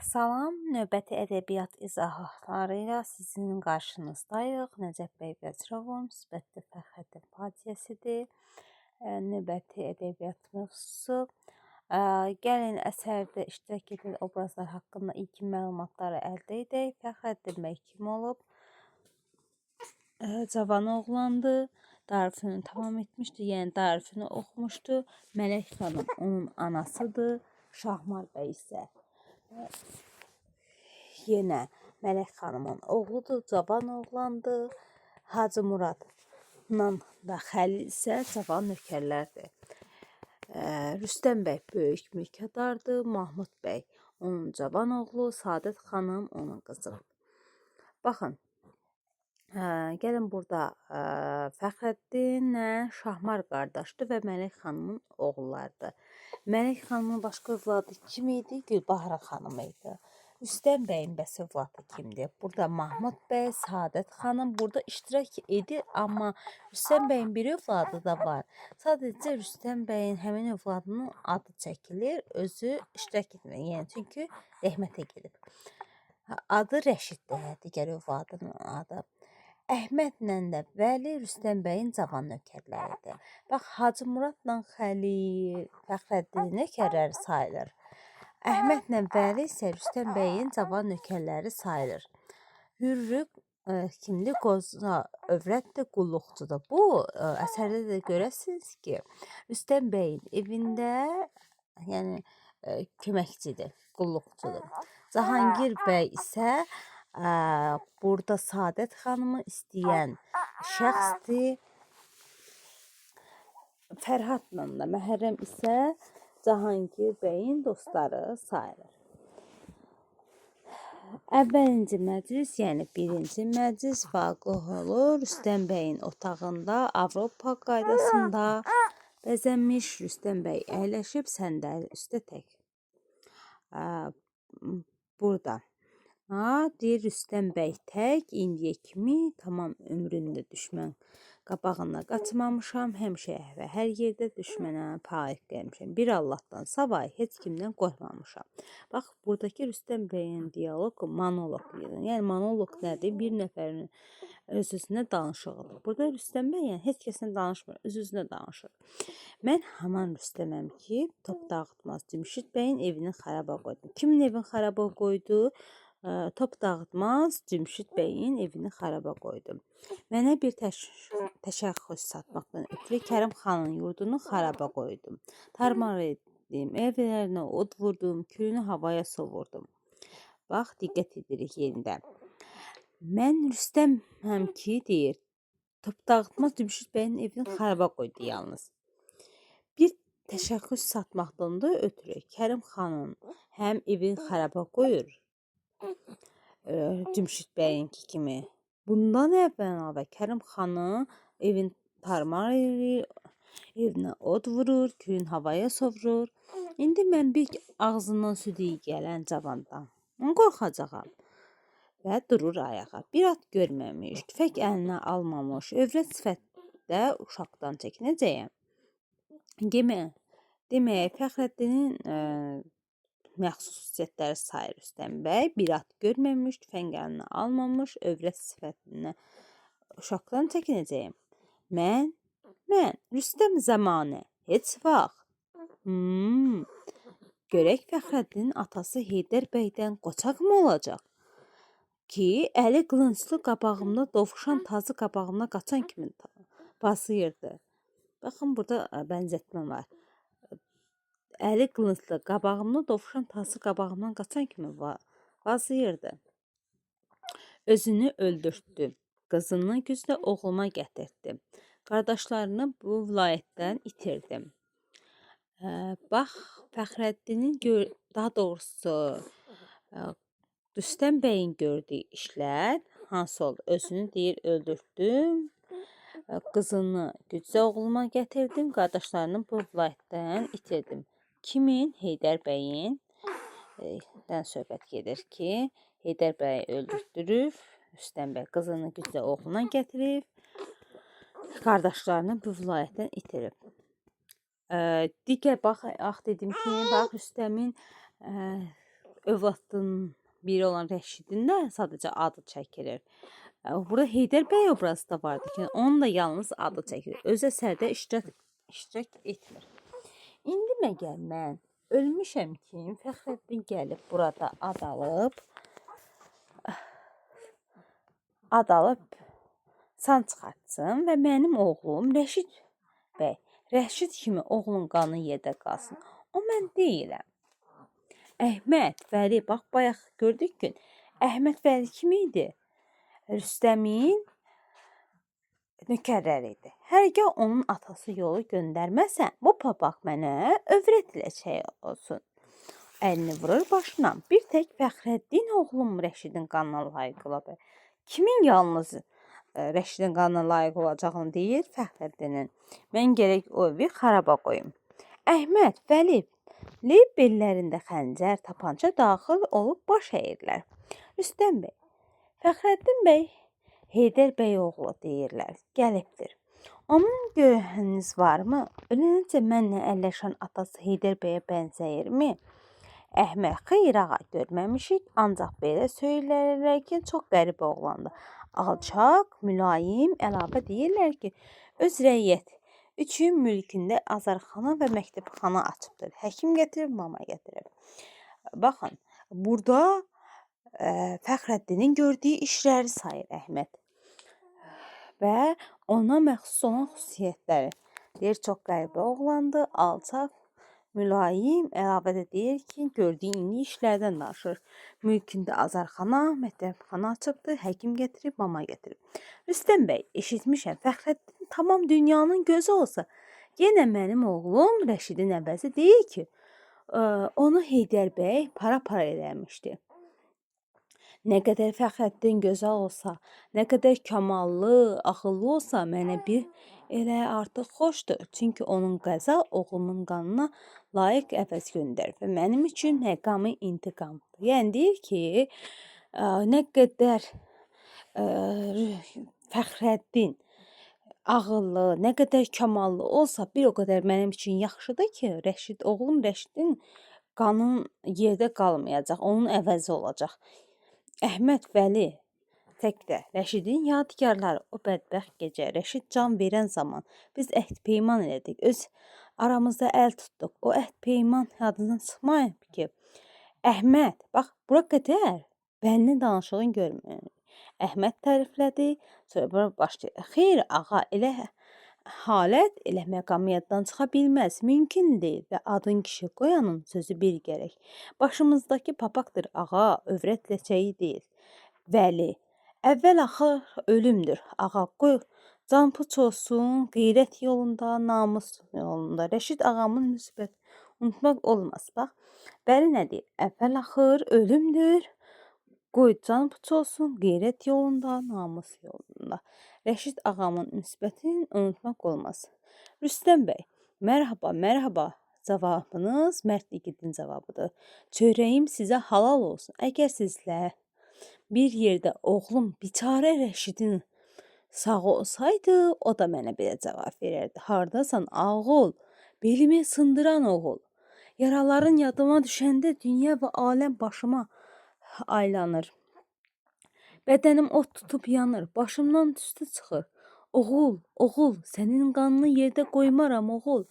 Salam, növbəti ədəbiyyat izahatları ilə sizin qarşınızdayıq. Nəcəf bəy Vəzirovun Müsbətli Fəxrəddin faciəsidir. Növbəti ədəbiyyat mövzusu. Gəlin əsərdə iştirak edən obrazlar haqqında ilkin məlumatları əldə edək. Fəxrəddin bəy kim olub? Cavan oğlandı. Darülfünunu tamam etmişdi, yəni darülfünü oxumuşdu. Mələk xanım onun anasıdır. Şahmar bəy isə yenə Mələk xanımın oğludur, cavan oğlandır. Hacı Muradla da Xəlil isə cavan nökərlərdir. Rüstəm bəy böyük mülkədardır, Mahmud bəy onun cavan oğlu, Sadət xanım onun qızı. Baxın, gəlin burada Fəxrəddinlə Şahmar qardaşdır və Mələk xanımın oğullarıdır. Mələk xanımın başqa övladı kim idi? Gülbahar xanım idi. Rüstəm bəyin bəs övladı kimdir? Burada Mahmud bəy, Sadət xanım burada iştirak edir, amma Rüstəm bəyin bir övladı da var. Sadəcə Rüstəm bəyin həmin övladının adı çəkilir, özü iştirak etmir. Yəni çünki rəhmətə gedib. Adı Rəşiddir, digər övladının adı. Əhmədlə də Vəli Rüstəm bəyin cavan nökərləridir. Bax, Hacı Muradla Xəlil, Fəxrəddin nökərləri sayılır. Əhmədlə Vəli isə Rüstəm bəyin cavan nökərləri sayılır. Hürrü kimdir? Qoza övrətdir, qulluqçudur. Bu əsərdə də görəsiniz ki, Rüstəm bəyin evində yəni köməkçidir, qulluqçudur. Cahangir bəy isə burada Sadət xanımı istəyən şəxsdir. Fərhadla da Məhərrəm isə Cahangir bəyin dostları sayılır. Əvvəlinci məclis, yəni birinci məclis vaqe olur. Rüstəm bəyin otağında Avropa qaydasında bəzənmiş. Rüstəm bəy əyləşib səndəli üstə tək. Burada deyir Rüstəm bəy tək, indiyə kimi tamam ömründə düşmən qabağına qaçmamışam, həmişə və hər yerdə düşmənə payıq gəlmişəm. Bir Allahdan savayı heç kimdən qorxmamışam. Bax, buradakı Rüstəm bəyin diyaloq monoloq deyir. Yəni monoloq nədir? Bir nəfərin öz-özünə danışığıdır. Burada Rüstəm bəy yəni heç kəslə danışmır, öz-özünə danışır. Mən haman Rüstəməm ki, top dağıtmaz. Cümşüd bəyin evini xaraba qoydum. Kimin evini xaraba qoydu? Top dağıtmaz, Cümşüd bəyin evini xaraba qoydum. Mənə bir təşəxxüs satmaqdan ötürü Kərim xanın yurdunu xaraba qoydum. Tarmar etdim, evlərinə od vurdum, külünü havaya sovurdum. Bax, diqqət edirik yerində. Mən Rüstəməm ki, deyir, top dağıtmaz, Cümşüd bəyin evini xaraba qoydu yalnız. Bir təşəxxüs satmaqdan da ötürü Kərim xanın həm evini xaraba qoyur, Cümşüd bəyinki kimi. Bundan əvvəl Kərim xanı evin tarmar edir, evinə od vurur, külün havaya sovurur. İndi mən bir ağzından süd iyi gələn cavandan qorxacağam. Və durur ayağa. Bir at görməmiş, tüfək əlinə almamış, övrət sifətdə uşaqdan çəkinəcəyəm. Demək, Fəxrəddinin məxsus xüsusiyyətləri sayır Rüstəm bəy. Bir at görməmiş, tüfəng əlinə almamış, övrət sifətinə uşaqdan çəkinəcəyəm. Mən Rüstəm zamanə, heç vaxt. Görək Fəxrəddinin atası Heydər bəydən qoçaq mı olacaq? Ki, əli qılınclı qabağımda dovşan tazı qabağımda qaçan kimi basıyırdı. Baxın, burada bənzətmə var. Əli qılınclı qabağımda dovşan tazı qabağımdan qaçan kimi vazıyırdı. Özünü öldürtdü. Qızını güclə oğluma gətirdi. Qardaşlarını bu vilayətdən itirdim. Bax, Fəxrəddinin daha doğrusu Rüstəm bəyin gördüyü işlər hansı oldu? Özünü deyir öldürtdüm. Qızını güclə oğluma gətirdim. Qardaşlarını bu vilayətdən itirdim. Kimin? Heydər bəyin söhbət gedir ki, Heydər bəyi öldürtdürüb, Rüstəm bəy qızını güclə oğluna gətirib, qardaşlarını bu vilayətdən itirib. Digər, bax, dedim ki, bax, Rüstəmin övladın biri olan Rəşidin də sadəcə adı çəkilir. Burada Heydər bəy obrazı da vardı ki, onun da yalnız adı çəkilir. Öz əsərdə iştirak etmir. İndi məgər mən ölmüşəm ki, Fəxrəddin gəlib burada ad alıb san çıxartsın və mənim oğlum Rəşid bəy, Rəşid kimi oğlun qanı yerdə qalsın. O mən deyiləm. Əhməd Vəli, bax bayaq gördük ki, Əhməd Vəli kim idi? Rüstəmin nökərləri idi. Hərgah onun atası yolu göndərməsə, bu papaq mənə övrətiləcək olsun. Əlini vurur başına. Bir tək Fəxrəddin oğlum Rəşidin qanına layiq ola bilər. Kimin yalnız Rəşidin qanına layiq olacağını deyir Fəxrəddinin. Mən gərək o evi xaraba qoyum. Əhməd Vəli bellərində xəncər, tapança daxil olub baş əyirlər. Rüstəm bəy, Fəxrəddin bəy, Heydər bəy oğlu deyirlər, gəlibdir. Onun görəniniz varmı? Ölənəcə mənlə əlləşən atası Heydər bəyə bənzəyirmi? Əhməd, xeyr ağa, görməmişik, ancaq belə söylərlər ki, çox qəribə oğlandı. Alçaq, mülayim, əlavə deyirlər ki, öz rəiyyət üçün mülkündə azarxana və məktəbxana açıbdır. Həkim gətirib, mama gətirib. Baxın, burada Fəxrəddinin gördüyü işləri sayır Əhməd və ona məxsus olan xüsusiyyətləri. Deyir, çox qəribə oğlandı, alçaq, mülayim, əlavə də deyir ki, gördüyü indi işlərdən danışır. Mülkündə azarxana, məktəbxana açıbdır, həkim gətirib, mama gətirib. Rüstəm bəy, eşitmişəm, Fəxrəddin tamam dünyanın gözü olsa, yenə mənim oğlum Rəşidin əvəzi deyir ki, onu Heydər bəy para eləmişdi. Nə qədər Fəxrəddin gözəl olsa, nə qədər kamallı, axıllı olsa, mənə bir elə artıq xoşdur. Çünki onun qəza oğlumun qanına layiq əvəz göndərir və mənim üçün məqamı intiqamdır. Yəni deyir ki, nə qədər Fəxrəddin ağıllı, nə qədər kamallı olsa, bir o qədər mənim üçün yaxşıdır ki, oğlum Rəşidin qanın yerdə qalmayacaq, onun əvəzi olacaq. Əhməd Vəli tək də Rəşidin yadigarları, o bədbəxt gecə, Rəşid can verən zaman biz əhd peyman elədik, öz aramızda əl tutduq. O əhd peyman yadından çıxmayıb ki, Əhməd, bax, bura qədər Vəlinin danışığını görmür. Əhməd təriflədi, sonra başlayır. Xeyr, ağa, elə halət, elə məqam yaddan çıxa bilməz, mümkün deyil və adın kişi qoyanın sözü bir gərək. Başımızdakı papaqdır, ağa, övrət ləçəyi deyil. Vəli, əvvəl axır ölümdür, ağa, qoy, can puç olsun, qeyrət yolunda, namus yolunda. Rəşid ağamın müsbət unutmaq olmaz, bax. Vəli nə deyir? Əvvəl axır ölümdür, qoy can puç olsun, qeyrət yolunda, namus yolunda. Rəşid ağamın müsbətini unutmaq olmaz. Rüstəm bəy, mərhaba, cavabınız mərd igidin cavabıdır. Çörəyim sizə halal olsun. Əgər sizlə bir yerdə oğlum biçarə Rəşidin sağ olsaydı, o da mənə belə cavab verərdi. Hardasan ağul, belimi sındıran oğul. Yaraların yadıma düşəndə dünya və aləm başıma aylanır. Bədənim od tutub yanır, başımdan tüstü çıxır. Oğul, sənin qanını yerdə qoymaram, oğul.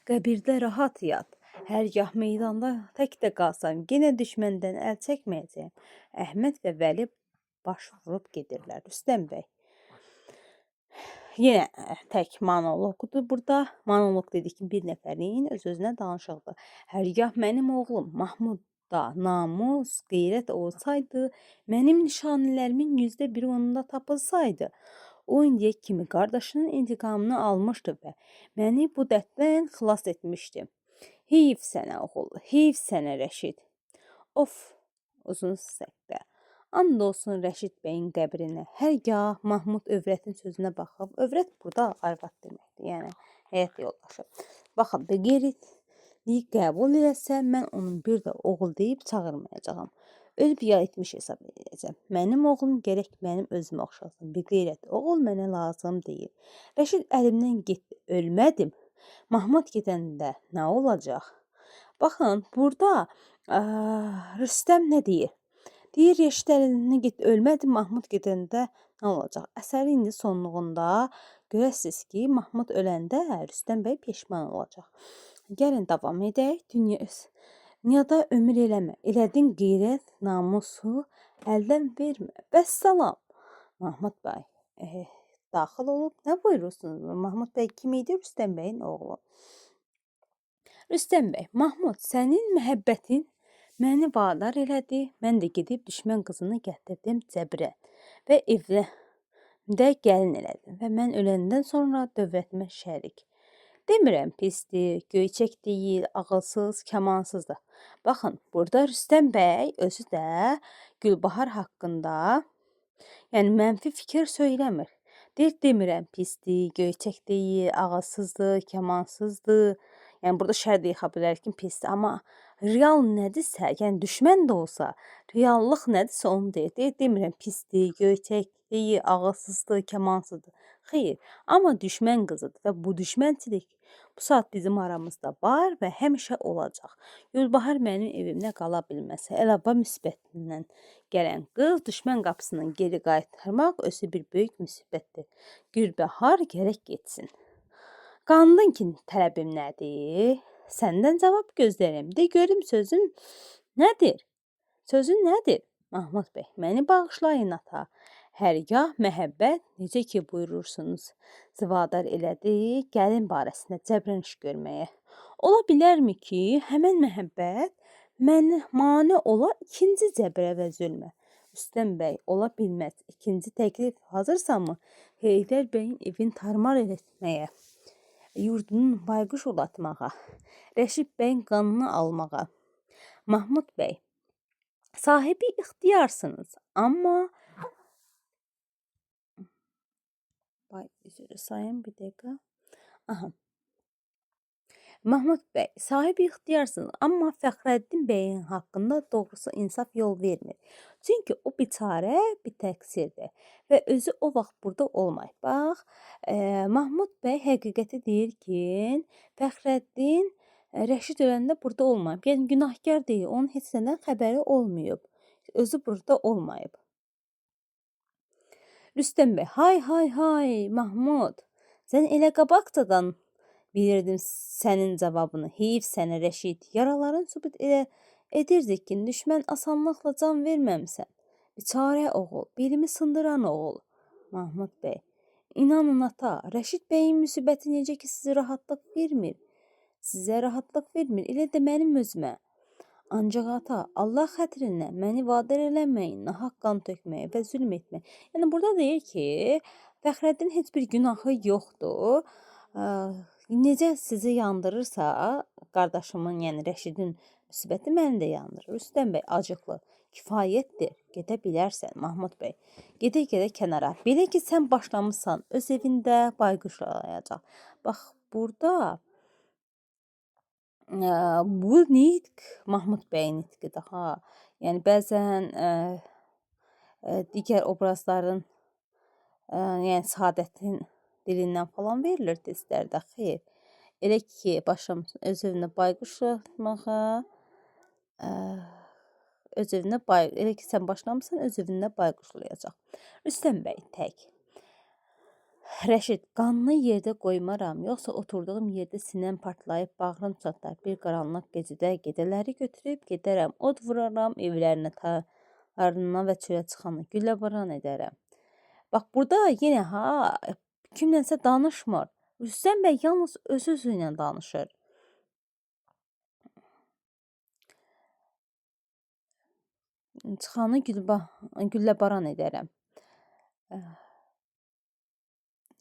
Qəbirdə rahat yat. Hərgah meydanda tək də qalsam, yenə düşməndən əl çəkməyəcəyəm. Əhməd və Vəli baş vurub gedirlər. Rüstəm bəy, yenə tək monoloqdur burada. Monoloq dedik ki, bir nəfərin öz-özünə danışıqdır. Hərgah mənim oğlum Mahmud da namus, qeyrət olsaydı, mənim nişanələrimin %1 onunda tapılsaydı, o indiyə kimi qardaşının intiqamını almışdı və məni bu dərddən xilas etmişdi. Heyf sənə oğul, heyf sənə Rəşid. Of, uzun səqdə. And olsun Rəşid bəyin qəbrinə. Hərgah Mahmud övrətin sözünə baxıb, övrət burada arvad deməkdir, yəni həyat yoldaşı. Baxın, qeyriyyətliyi qəbul eləsə, mən onun bir də oğul deyib çağırmayacağam. Ölüb ya etmiş hesab edəcəm. Mənim oğlum gərək mənim özümə oxşasın. Bir qeyrətli oğul mənə lazım deyil. Rəşid əlimdən getdi, ölmədim. Mahmud gedəndə nə olacaq? Baxın, burada Rüstəm nə deyir? Deyir, Reşit əlini git ölmədi, Mahmud gedəndə nə olacaq? Əsəri indi sonluğunda görəsiz ki, Mahmud öləndə Rüstəm bəy peşman olacaq. Gəlin davam edək. Dünyada ömür eləmə. Elədin qeyrət, namusu əldən vermə. Vəssalam. Mahmud bəy daxil olub. Nə buyurursunuz? Mahmud bəy kim idi? Rüstəm bəyin oğlu. Rüstəm bəy, Mahmud, sənin məhəbbətin məni vadar elədi. Mən də gedib düşmən qızını gətirdim Cəbrə və evdə gəlin elədim və mən öləndən sonra dövlətimə şərik. Demirəm pisdir, göyçək deyil, ağılsız, kamansızdır. Baxın, burada Rüstəm bəy özü də Gülbahar haqqında, yəni mənfi fikir söyləmir. Demirəm pisdir, göyçək deyil, ağılsızdır, kamansızdır. Yəni burada şər deyə bilər ki, pisdir, amma real nədirsə, yəni düşmən də olsa, reallıq nədirsə onu deyir. Demirəm pisdir, göyçək deyil, ağılsızdır, kamansızdır. Xeyr, amma düşmən qızıdır və bu düşmənçilik bu saat bizim aramızda var və həmişə olacaq. Gülbahar mənim evimdə qala bilməsə, əlavə müsbətindən gələn qız düşmən qapısından geri qaytarmaq özü bir böyük müsibətdir. Gülbahar gərək getsin. Qanındın ki, tələbim nədir? Səndən cavab gözlərim. De görüm sözün nədir? Sözün nədir? Mahmud bəy, məni bağışlayın ata. Hərgah məhəbbət, necə ki buyurursunuz, zivadar elədi, gəlin barəsində cəbrən iş görməyə. Ola bilərmi ki, həmən məhəbbət məni mane ola ikinci cəbrə və zülmə? Rüstəm bəy, ola bilməz. İkinci təklif hazırsanmı? Heydər bəyin evin tarmar etməyə, yurdunun bayquş olatmağa, Rəşid bəyin qanını almağa. Mahmud bəy, sahibi ixtiyarsınız, amma sayın bir dəqiqə. Mahmud bəy, sahibi ixtiyarsınız, amma Fəxrəddin bəyin haqqında doğrusu insaf yol vermir. Çünki o biçarə bir təqsirdir və özü o vaxt burada olmayıb. Bax, Mahmud bəy həqiqəti deyir ki, Fəxrəddin Rəşid öləndə burada olmayıb. Yəni günahkar deyil, onun heç nədən xəbəri olmayıb. Özü burada olmayıb. Rüstəm bəy, hay, Mahmud, sən elə qabaqcadan bilirdim sənin cavabını. Heyif sənə Rəşid, yaraların sübut edirdik ki, düşmən asanlıqla can verməmsən. Biçarə oğul, belimi sındıran oğul. Mahmud bəy, inanın ata, Rəşid bəyin müsibəti necə ki sizə rahatlıq vermir. Sizə rahatlıq vermir, elə də mənim özümə. Ancaq ata, Allah xətrinə məni vadar eləməyin, nahaq qan tökməyə və zülm etməyə. Yəni burada deyir ki, Fəxrəddin heç bir günahı yoxdur. Necə sizi yandırırsa, qardaşımın, yəni Rəşidin müsibəti məni də yandırır. Rüstəm bəy acıqlı, kifayətdir, gedə bilərsən Mahmud bəy. Gedə kənara. Belə ki, sən başlamışsan öz evində bayquşlayacaq. Bax, burada bu nitq Mahmud bəyin nitqidir. Yəni bəzən digər obrazların, yəni Sadətin dilindən falan verilir testlərdə. Xeyr. Elə ki, başlamışsın öz evində bayquşlatmağa, elə ki, sən başlamışsan öz evində bayquşlayacaq. Rüstəm bəy tək. Rəşid, qanını yerdə qoymaram, yoxsa oturduğum yerdə sinəm partlayıb bağrım çatlar. Bir qaranlıq gecədə gedələri götürüb gedərəm, od vuraram, evlərinə, tarlarına və çölə çıxanı gülləbaran edərəm. Bax, burada yenə kimlənsə danışmır. Rüstəm bəy yalnız öz-özü ilə danışır. Çıxanı gülləbaran edərəm.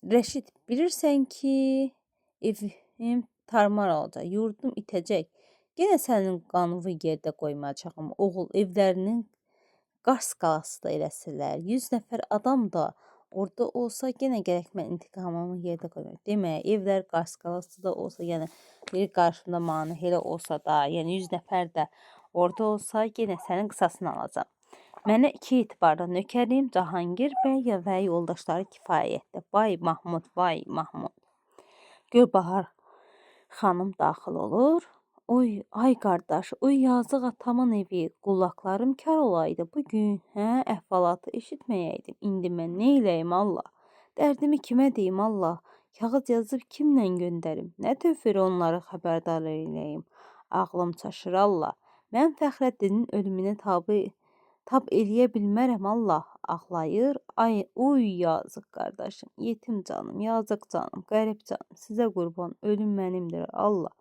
Rəşid, bilirsən ki, evim tarmar olacaq, yurdum itəcək. Yenə sənin qanını yerdə qoymayacağım. Oğul, evlərinin qars qalası da eləsələr, 100 nəfər adam da orada olsa, yenə gərək mən intiqamımı yerdə qoymayım. Demək, evlər qars qalası da olsa, yəni bir qarşımda mane elə olsa da, yəni 100 nəfər də orada olsa, yenə sənin qısasını alacağım. Mənə iki etibarda nökərim Cahangir bəy və yoldaşları kifayətdir. Vay Mahmud, vay Mahmud. Gülbahar xanım daxil olur. Oy, ay qardaş, oy yazıq atamın evi, qulaqlarım kar olaydı bu gün, hə, əhvalatı eşitməyəydim. İndi mən nə eləyim Allah? Dərdimi kimə deyim Allah? Kağız yazıb kimlə göndərim? Nə tövür onları xəbərdar eləyim? Ağlım çaşır Allah. Mən Fəxrəddinin ölümünə tab eləyə bilmərəm Allah. Ağlayır. Ay, oy yazıq qardaşım, yetim canım, yazıq canım, qərib canım. Sizə qurban, ölüm mənimdir Allah.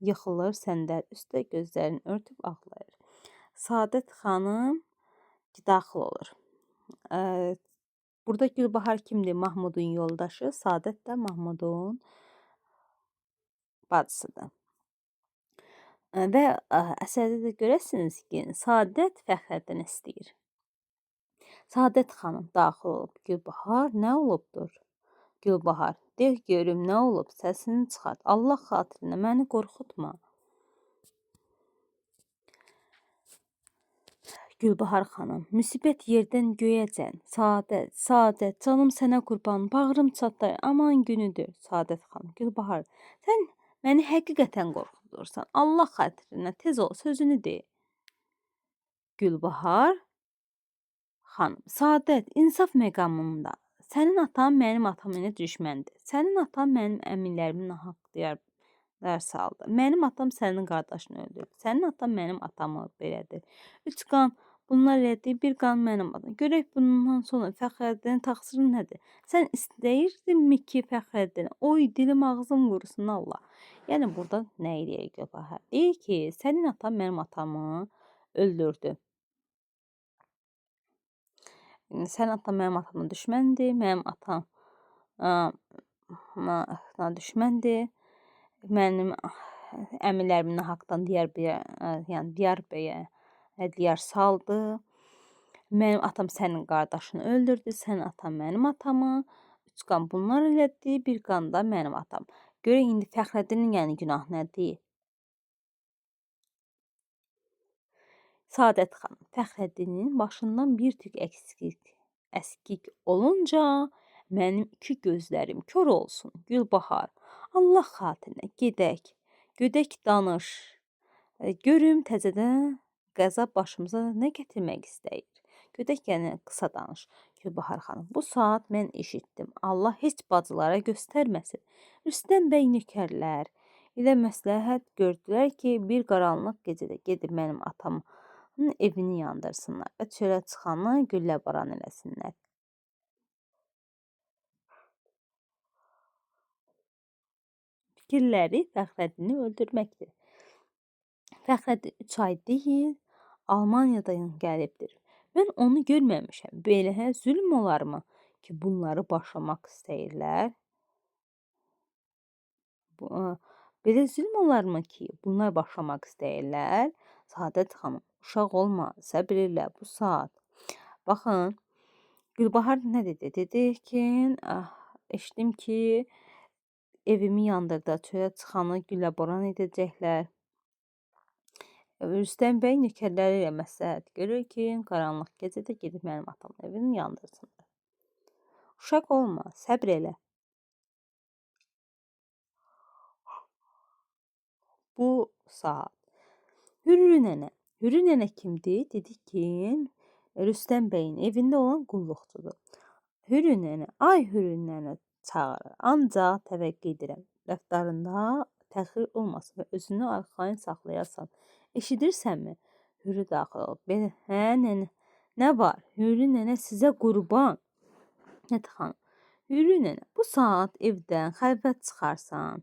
Yıxılır səndər üstə, gözlərini örtüb ağlayır. Saadət xanım daxil olur. Burada Gülbahar kimdir? Mahmudun yoldaşı. Saadət də Mahmudun bacısıdır. Və əsərdə də görəsiniz ki, Saadət Fəxrəddin istəyir. Saadət xanım daxil olub. Gülbahar, nə olubdur? Gülbahar, de görüm nə olub? Səsini çıxart. Allah xatirinə məni qorxutma. Gülbahar xanım, müsibət yerdən göyəcən. Saadət, Saadət, canım sənə qurban, bağrım çatlayır, aman günüdür. Saadət xanım, Gülbahar, sən məni həqiqətən qorxudursan. Allah xatirinə tez ol, sözünü de. Gülbahar xanım, Saadət, insaf məqamında. Sənin atan mənim atam ilə düşməndir. Sənin atan mənim əminlərimin nahaq deyər saldı. Mənim atam sənin qardaşını öldürdü. Sənin atan mənim atamı belədir. 3 qan bunlar elədi, bir qan mənim atam. Görək bundan sonra Fəxrəddinin təqsiri nədir? Sən istəyirdinmi ki, Fəxrəddin, oy dilim ağzım qurusun Allah. Yəni burada nə eləyir Gülbahar? Deyir ki, sənin atan mənim atamı öldürdü. Sənin atan mənim atamla düşməndir, mənim atam düşməndir. Mənim əmilərimin haqdan Diyar bəyə diyar saldı. Mənim atam sənin qardaşını öldürdü, sənin atam mənim atamı. 3 qan bunlar elədi, bir qan da mənim atam. Görək indi Fəxrəddinin yəni günah nədir? Saadət xanım, Fəxrəddinin başından bir tük əskik olunca mənim 2 gözlərim kör olsun. Gülbahar, Allah xatirinə gedək danış. Görüm təzədən qəza başımıza nə gətirmək istəyir. Gedək yəni qısa danış. Gülbahar xanım, bu saat mən eşitdim. Allah heç bacılara göstərməsin. Rüstəm bəy nökərlər ilə məsləhət gördülər ki, bir qaranlıq gecədə gedib mənim atamın evini yandırsınlar və çölə çıxanı güllə baran eləsinlər. Fikirləri Fəxrəddini öldürməkdir. Fəxrəddin 3 ay deyil, Almaniyadan gəlibdir. Mən onu görməmişəm. Belə zülm olarmı ki, bunları başlamaq istəyirlər? Belə zülm olarmı ki, bunlar başlamaq istəyirlər? Saadət xanım, uşaq olma, səbr elə bu saat. Baxın, Gülbahar nə dedi? Dedi ki, eşitdim ki, evimi yandırdı, çölə çıxanı güllə boran edəcəklər. Rüstəm bəy nökərləri ilə məsləhət görür ki, qaranlıq gecədə gedib mənim atamın evini yandırsınlar. Uşaq olma, səbr elə. Bu saat. Hürrü nənə kimdir? Dedi ki, Rüstəm bəyin evində olan qulluqçudur. Hürrü nənə çağırır. Ancaq təvəqqə edirəm. Rəftarında təxir olmasın və özünü arxayın saxlayasan. Eşidirsənmi? Hürrü daxil olub. Hə, nənə, nə var? Hürrü nənə sizə qurban. Nədir xanım? Hürrü nənə, bu saat evdən xəlvət çıxarsan.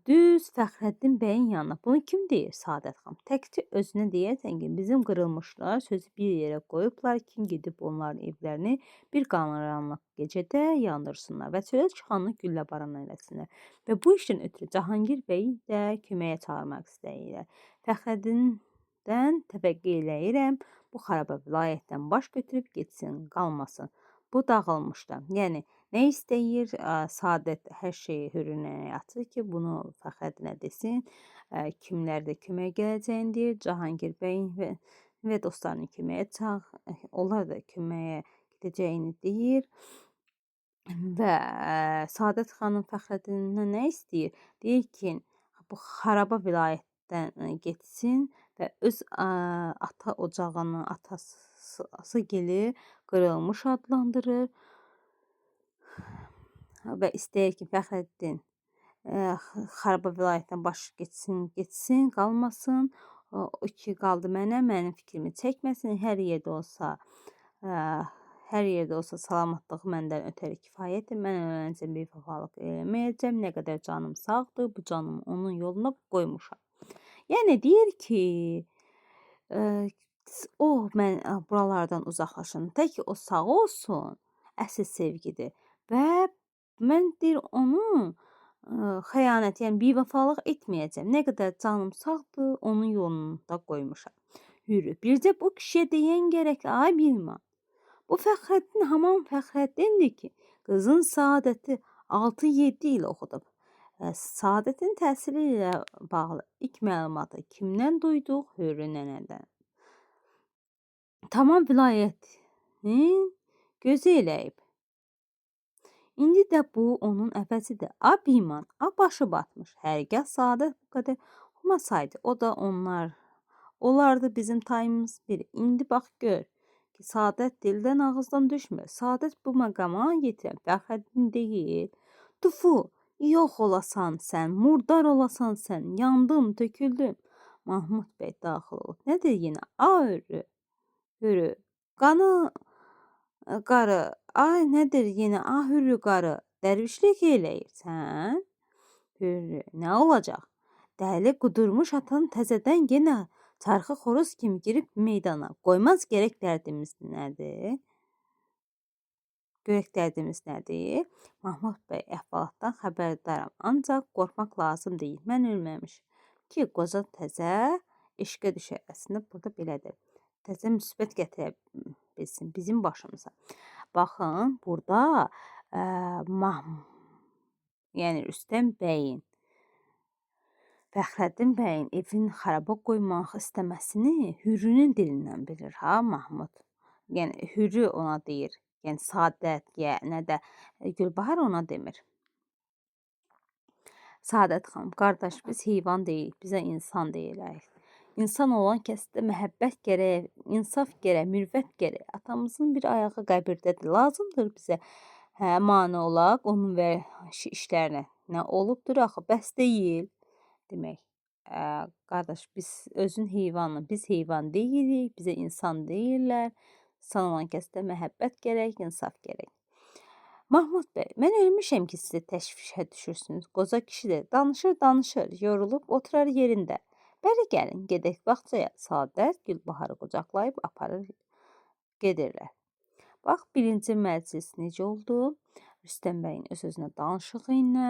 Düz Fəxrəddin bəyin yanına. Bunu kim deyir? Saadət xanım. Təkcə özünə deyərsən ki, bizim qırılmışlar sözü bir yerə qoyublar ki, gedib onların evlərini bir qaranlıq gecədə yandırsınlar və çölə çıxanı güllə baran eləsinlər. Və bu işdən ötürü Cahangir bəyi də köməyə çağırmaq istəyirlər. Fəxrəddindən təvəqqə eləyirəm, bu xaraba vilayətdən baş götürüb getsin, qalmasın. Bu dağılmışlar. Yəni nə istəyir? Saadət hər şeyi Hürrünəyə atır ki, bunu Fəxrəddinə desin. Kimlər də köməyə gələcəyini deyir. Cahangir bəyin və dostlarını köməyə onlar da köməyə gedəcəyini deyir. Və Saadət xanım Fəxrəddindən nə istəyir? Deyir ki, bu xaraba vilayətdən getsin və öz ata ocağını, atası gili qırılmış adlandırır və istəyir ki, Fəxrəddin xaraba vilayətdən baş getsin, qalmasın. O ki, qaldı mənə, mənim fikrimi çəkməsin. Hər yerdə olsa salamatlığı məndən ötəri kifayətdir. Mən ölənəcəm, bir vəfalıq eləməyəcəm. Nə qədər canım sağdır, bu canımı onun yoluna qoymuşam. Yəni deyir ki, mən buralardan uzaqlaşım. Tək o sağ olsun, əsl sevgidir. Və mən deyir onu xəyanət, yəni bivəfalıq etməyəcəm. Nə qədər canım sağdır, onun yolunda qoymuşam. Hürü. Bircə bu kişiyə deyən gərək, ay Bilman. Bu Fəxrəddin haman Fəxrəddindir ki, qızın Saadəti 6-7 il oxudub. Saadətin təhsili ilə bağlı ilk məlumatı kimdən duyduq? Hürü nənədən. Tamam vilayətin gözü eləyib. İndi də bu onun əvəzidir. A Bilman, a başı batmış. Hərgah Saadət bu qədər olmasaydı, o da olardı bizim tayımız biri. İndi bax gör ki, Saadət dildən ağızdan düşmür. Saadət bu məqama yetirən Fəxrəddin deyil. Tufu, yox olasan sən, murdar olasan sən, yandım, töküldüm. Mahmud bəy daxil olub. Nədir yenə? Hürü. Qanı qarı. Ay, nədir yenə? Hürü qarı. Dərvişlik eləyirsən? Hürü. Nə olacaq? Dəli qudurmuş atan təzədən yenə çarxı xoruz kimi girib meydana. Qoymaz gərək dərdimiz nədir? Mahmud bəy, əhvalatdan xəbərdaram. Ancaq qorxmaq lazım deyil. Mən ölməmişim. Ki, qoca təzə eşqə düşər. Əslində burada belədir. Təzə müsbət gətirə bilsin bizim başımıza. Baxın, burada yəni Rüstəm bəyin Fəxrəddin bəyin evin xaraba qoymaq istəməsini Hürünün dilindən bilir Mahmud. Yəni Hürü ona deyir. Yəni Saadət, nə də Gülbahar ona demir. Saadət xanım, qardaş, biz heyvan deyilik, bizə insan deyirik. İnsan olan kəsdə məhəbbət gərək, insaf gərək, mürvət gərək. Atamızın bir ayağı qəbirdədir. Lazımdır bizə mane olaq onun və işlərinə. Nə olubdur axı, bəs deyil. Demək, qardaş, biz özün heyvanı, biz heyvan deyilik, bizə insan deyirlər. İnsan olan kəsdə məhəbbət gərək, insaf gərək. Mahmud bəy, mən ölmüşəm ki, sizi təşvişə düşürsünüz. Qoca kişi də danışır, yorulub oturar yerində. Bəri gəlin, gedək bağçaya. Saadət Gülbaharı qucaqlayıb aparır, gedirlər. Bax, birinci məclis necə oldu? Rüstəm bəyin öz-özünə danışığı ilə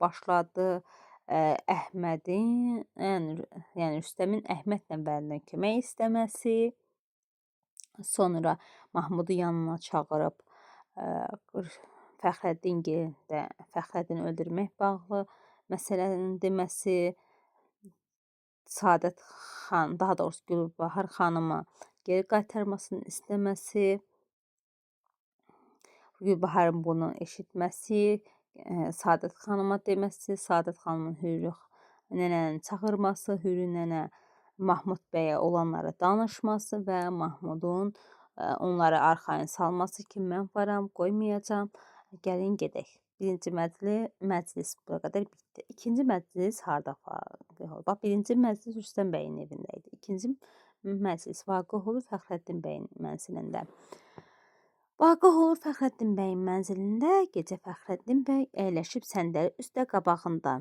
başladı. Əhmədin, yəni Rüstəmin Əhmədlə bərindən kömək istəməsi, sonra Mahmudu yanına çağırıb Fəxrəddin öldürmək bağlı məsələnin deməsi, Saadət xan, daha doğrusu Gülbahar xanımı geri qaytarmasını istəməsi, Gülbaharın bunu eşitməsi, Saadət xanıma deməsi, Saadət xanımın Hürü nənəni çağırması, Hürü nənə Mahmud bəyə olanları danışması və Mahmudun onları arxayın salması ki, mən varam, qoymayacam, gəlin gedək. Birinci məclis bura qədər bitdi. İkinci məclis harda var? Bax, birinci məclis Rüstəm bəyin evində idi. İkinci məclis vaqe olur Fəxrəddin bəyin mənzilində. Gecə Fəxrəddin bəy əyləşib səndəli üstə qabağında.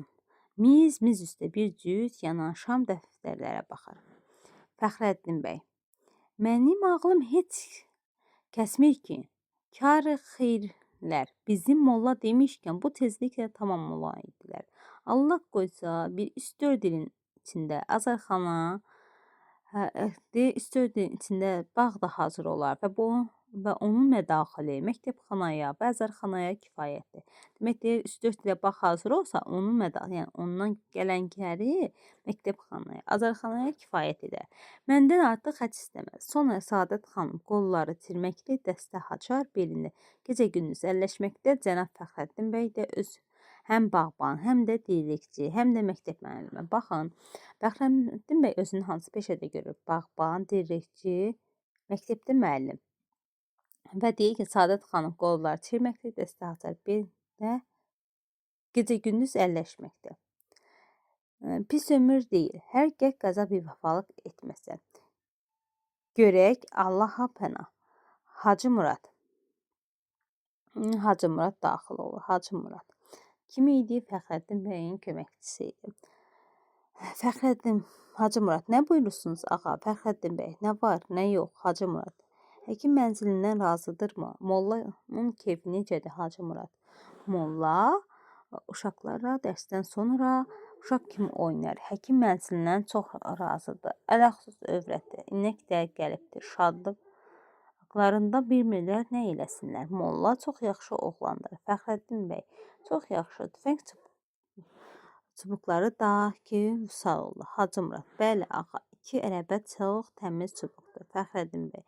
Miz üstə bir cüt yanaşan dəftərlərə baxar. Fəxrəddin bəy, mənim ağlım heç kəsmir ki, karı xeyrlər bizim molla demişkən bu tezliklə tamam olaydılar. Allah qoysa bir 3-4 ilin içində azarxana, 3-4 ilin içində bağ da hazır olar və onun mədaxili məktəbxanaya, bəzərxanaya kifayətdir. Demək deyir, 3-4 ilə bağ hazır olsa, yəni ondan gələnləri məktəbxanaya, azarxanaya kifayət edər. Məndən artıq xəc istəməz. Sonra Saadət xanım qolları tirməkli dəstə haçar belində. Gecə gündüz əlləşməkdə Cənab Fəxrəddin bəy də öz həm bağban, həm də diyirlikçi, həm də məktəb müəllimi. Baxın, Fəxrəddin bəy özünü hansı peşədə görür? Bağban, diyirlikçi, məktəbdə müəllim. Və deyir ki, Saadət xanım qolları çirməkdə, dəstə açar, bir də gecə-gündüz əlləşməkdə. Pis ömür deyil, hər qəq qaza bir vəfalıq etməsə. Görək, Allaha pənah. Hacı Murad. Hacı Murad daxil olur. Hacı Murad. Kim idi? Fəxrəddin bəyin köməkçisi idi. Fəxrəddin, Hacı Murad, nə buyurursunuz ağa? Fəxrəddin bəy, nə var, nə yox? Hacı Murad. Həkim mənzilindən razıdırmı? Mollanın keyfi necədir, Hacı Murad? Molla uşaqlara dərsdən sonra uşaq kimi oynar. Həkim mənzilindən çox razıdır. Ələxsus övrəti, inək də gəlibdir. Şadlıqlarında bilmirlər nə eləsinlər. Molla çox yaxşı oğlandır. Fəxrəddin bəy, çox yaxşı. Tüfəng çubuqları da ki, vüsal oldu. Hacı Murad, bəli ağa, 2 ərəbə çox təmiz çubuqdur. Fəxrəddin bəy,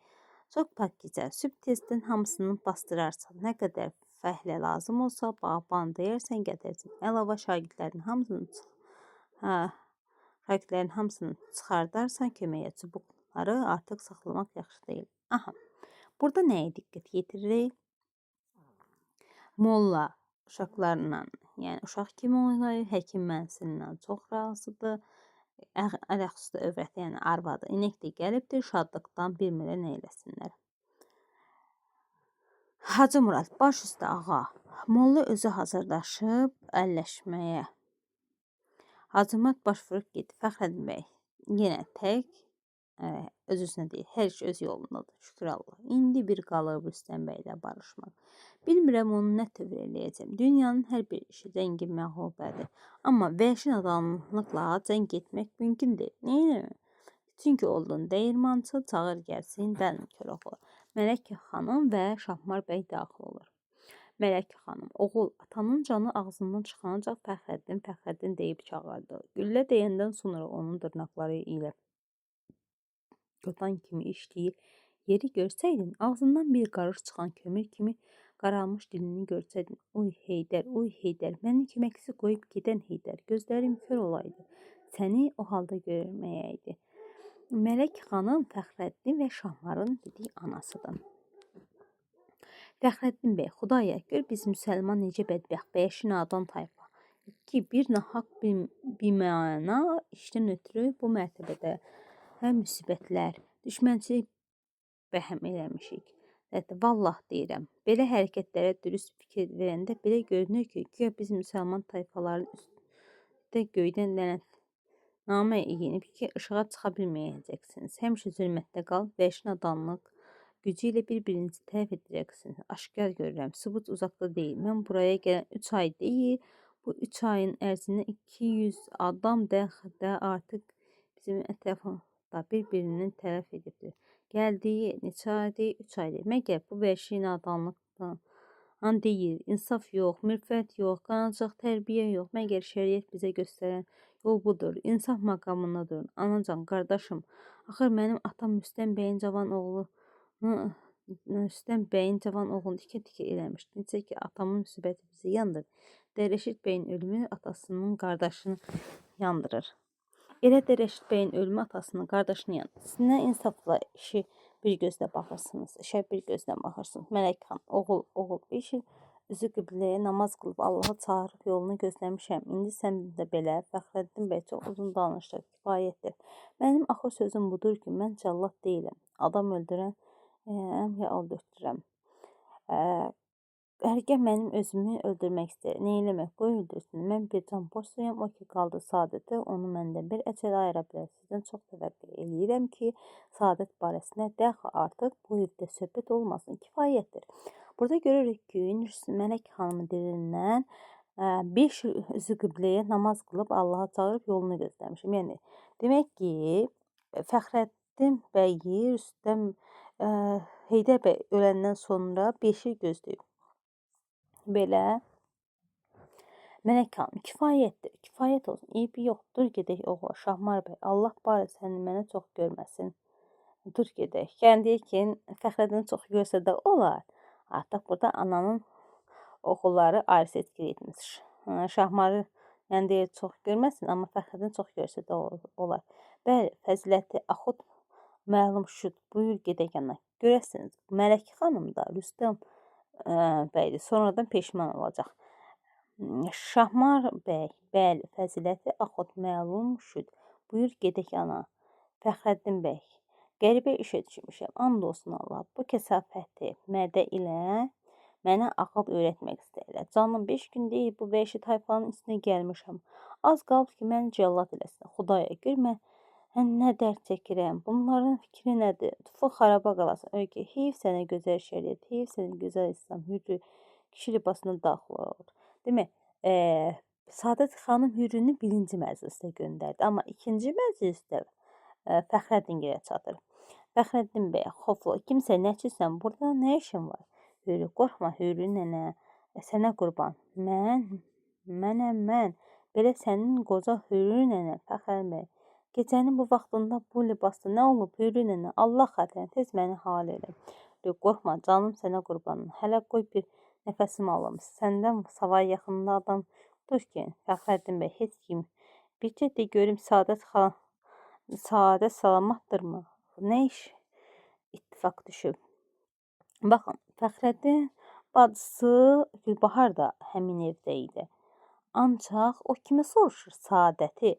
çox pakicə. Sübh tezdən hamısını bastırarsan. Nə qədər fəhlə lazım olsa, bağban deyərsən, gətirsin. Əlavə şagirdlərin hamısını çıxardarsan köməyə. Çubuqları artıq saxlamaq yaxşı deyil. Aha, burada nəyə diqqət yetiririk? Molla uşaqlarla, yəni uşaq kimi oynayır, həkim mənzilindən çox razıdır. Ələxüsdə övrəti, yəni arvadı, inək də gəlibdir, şadlıqdan bilmirlər nə eləsinlər. Hacı Murad, baş üstə ağa. Molla özü hazırlaşıb əlləşməyə. Hacı Murad baş vurub getdi. Fəxrəddin bəy yenə tək öz-özünə deyir, hər iş öz yolundadır, şükür Allah. İndi bir qalıb Rüstəm bəylə barışmaq. Bilmirəm onu nə tövr eləyəcəm. Dünyanın hər bir işi zəngin məğlubədir. Amma vəhşi adamlıqla cəng etmək mümkün deyil. Neyə? Çünki oldun dəyirmançı, çağır gəlsin, dən Koroğlu. Mələk xanım və Şahmar bəy daxil olur. Mələk xanım, oğul, atanın canı ağzından çıxanacaq Fəxrəddin deyib çağırdı. Güllə deyəndən sonra onun dırnaqları ilə qotan kimi işləyir. Yeri görsəydin, ağzından bir qarış çıxan kömür kimi qaralmış dilini görsəydin. Uy Heydər, məni köməksiz qoyub gedən Heydər, gözlərim kör olaydı. Səni o halda görməyəydi. Mələk xanım Fəxrəddin və Şahmarın dediyi anasıdır. Fəxrəddin bəy, Xudaya, gör biz müsəlman necə bədbəxt, bəşi nadan tayfa. Ki, bir nahaq biməna işdən ötürü bu mərtəbədə müsibətlər, düşmənçilik bəhəm eləmişik. Vallah deyirəm, belə hərəkətlərə dürüst fikir verəndə belə görünür ki, güya biz müsəlman tayfaların üstdə göydən lənətnamə yeyinib ki, ışığa çıxa bilməyəcəksiniz. Həmişə zülmətdə qal, vəhşi nadanlıq gücü ilə bir-birinizi tələf edəcəksiniz. Aşkar görürəm, sübut uzaqda deyil. Mən buraya gələn 3 ay deyil, bu 3 ayın ərzində 200 adam də artıq bizim ətrafımızda bir-birinin tələf edibdir. Gəldiyi neçə aydır? 3 aydır. Məgər bu vəhşi nadanlıqdan deyil, insaf yox, mürfət yox, qanacaq tərbiyə yox. Məgər şəriət bizə göstərən yol budur. İnsaf maqamında durun. Anacan, qardaşım, axır mənim atam Rüstəm bəyin cavan oğlunu tikə-tikə eləmişdi. Necə ki, atamın müsibəti bizi yandırır. Rəşid bəyin ölümü atasının qardaşını yandırır. Elə də Rəşid bəyin ölümü atasının qardaşını yandırır. Siz nə insafla işi bir gözlə baxırsınız, işə bir gözlə baxırsınız. Mələk xan, oğul, 5 il üzü qibləyə namaz qılıb Allaha çağırıb yolunu gözləmişəm. İndi sən də belə. Fəxrəddin bəy çox uzun danışdı, kifayətdir. Mənim axır sözüm budur ki, mən cəllad deyiləm. Adam öldürən ya öldürtürəm. Hərgah mənim özümü öldürmək istəyir. Nə eləmək? Qoy öldürsün. Mən bir can boşsuyam, o ki qaldı Saadətə, onu məndən bir əcələ ayıra bilər. Sizdən çox təvəqqə eləyirəm ki, Saadət barəsində dəxi artıq bu evdə söhbət olmasın. Kifayətdir. Burada görürük ki, Mələk xanımın dilindən 5 il üzü qibləyə namaz qılıb Allaha çağırıb yolunu gözləmişim. Yəni, demək ki, Fəxrəddin bəyi Rüstəm Heydər bəy öləndən sonra 5 il gözləyib. Belə Mələk xanım, kifayətdir, kifayət olsun, eybi yoxdur, gedək oğul, Şahmar bəy, Allah barə səni mənə çox görməsin, dur gedək. Yəni deyək ki, Fəxrəddin çox görsə də olar, artıq burada ananın oğulları ayrı seçkili etmiş. Şahmarı yəni deyir çox görməsin, amma Fəxrəddin çox görsə də olar. Bəli, Fəziləti Axund məlum şud, buyur gedək yana. Görəsiniz, Mələk xanım da Rüstəm bəydir, sonradan peşman olacaq. Şahmar bəy, bəli, Fəziləti Axund məlum şud, buyur gedək ana. Fəxrəddin bəy, qəribə işə düşmüşəm, and olsun Allah, bu kəsafəti mədə ilə mənə ağıl öyrətmək istəyirlər. Canım 5 gün deyil, bu vəhşi tayfanın üstünə gəlmişəm. Az qalıb ki, məni cəllad eləsin. Xudaya görmə, nə dərd çəkirəm. Bunların fikri nədir? Tufu xaraba qalasın. Öykü, heyf sənə gözəl şəriət, heyf sənə gözəl İslam, hürrü, kişi libasına daxil olur. Demək, Saadət xanım Hürrünü birinci məclisdə göndərdi. Amma ikinci məclisdə Fəxrəddin gilə çatır. Fəxrəddin bəy, xoflu, kimsə nəçisən, burada nə işin var? Hürrü, qorxma Hürrü nənə, sənə qurban. Mən. Belə sənin qoca Hürrü nənə, Fəxrəddin bəy. Gecənin bu vaxtında bu libasda nə olub Hürrü nənə? Allah xatirinə tez məni hal elə. Hürrü, qorxma canım sənə qurbanım. Hələ qoy bir nəfəsim alım. Səndən savay yaxında adam dur ki, Fəxrəddin bəy, heç kim. Bircə de görüm Saadət salamatdırmı? Nə iş ittifaq düşüb? Baxın, Fəxrəddin bacısı Gülbahar da həmin evdə idi. Ancaq o kimi soruşur Saadəti,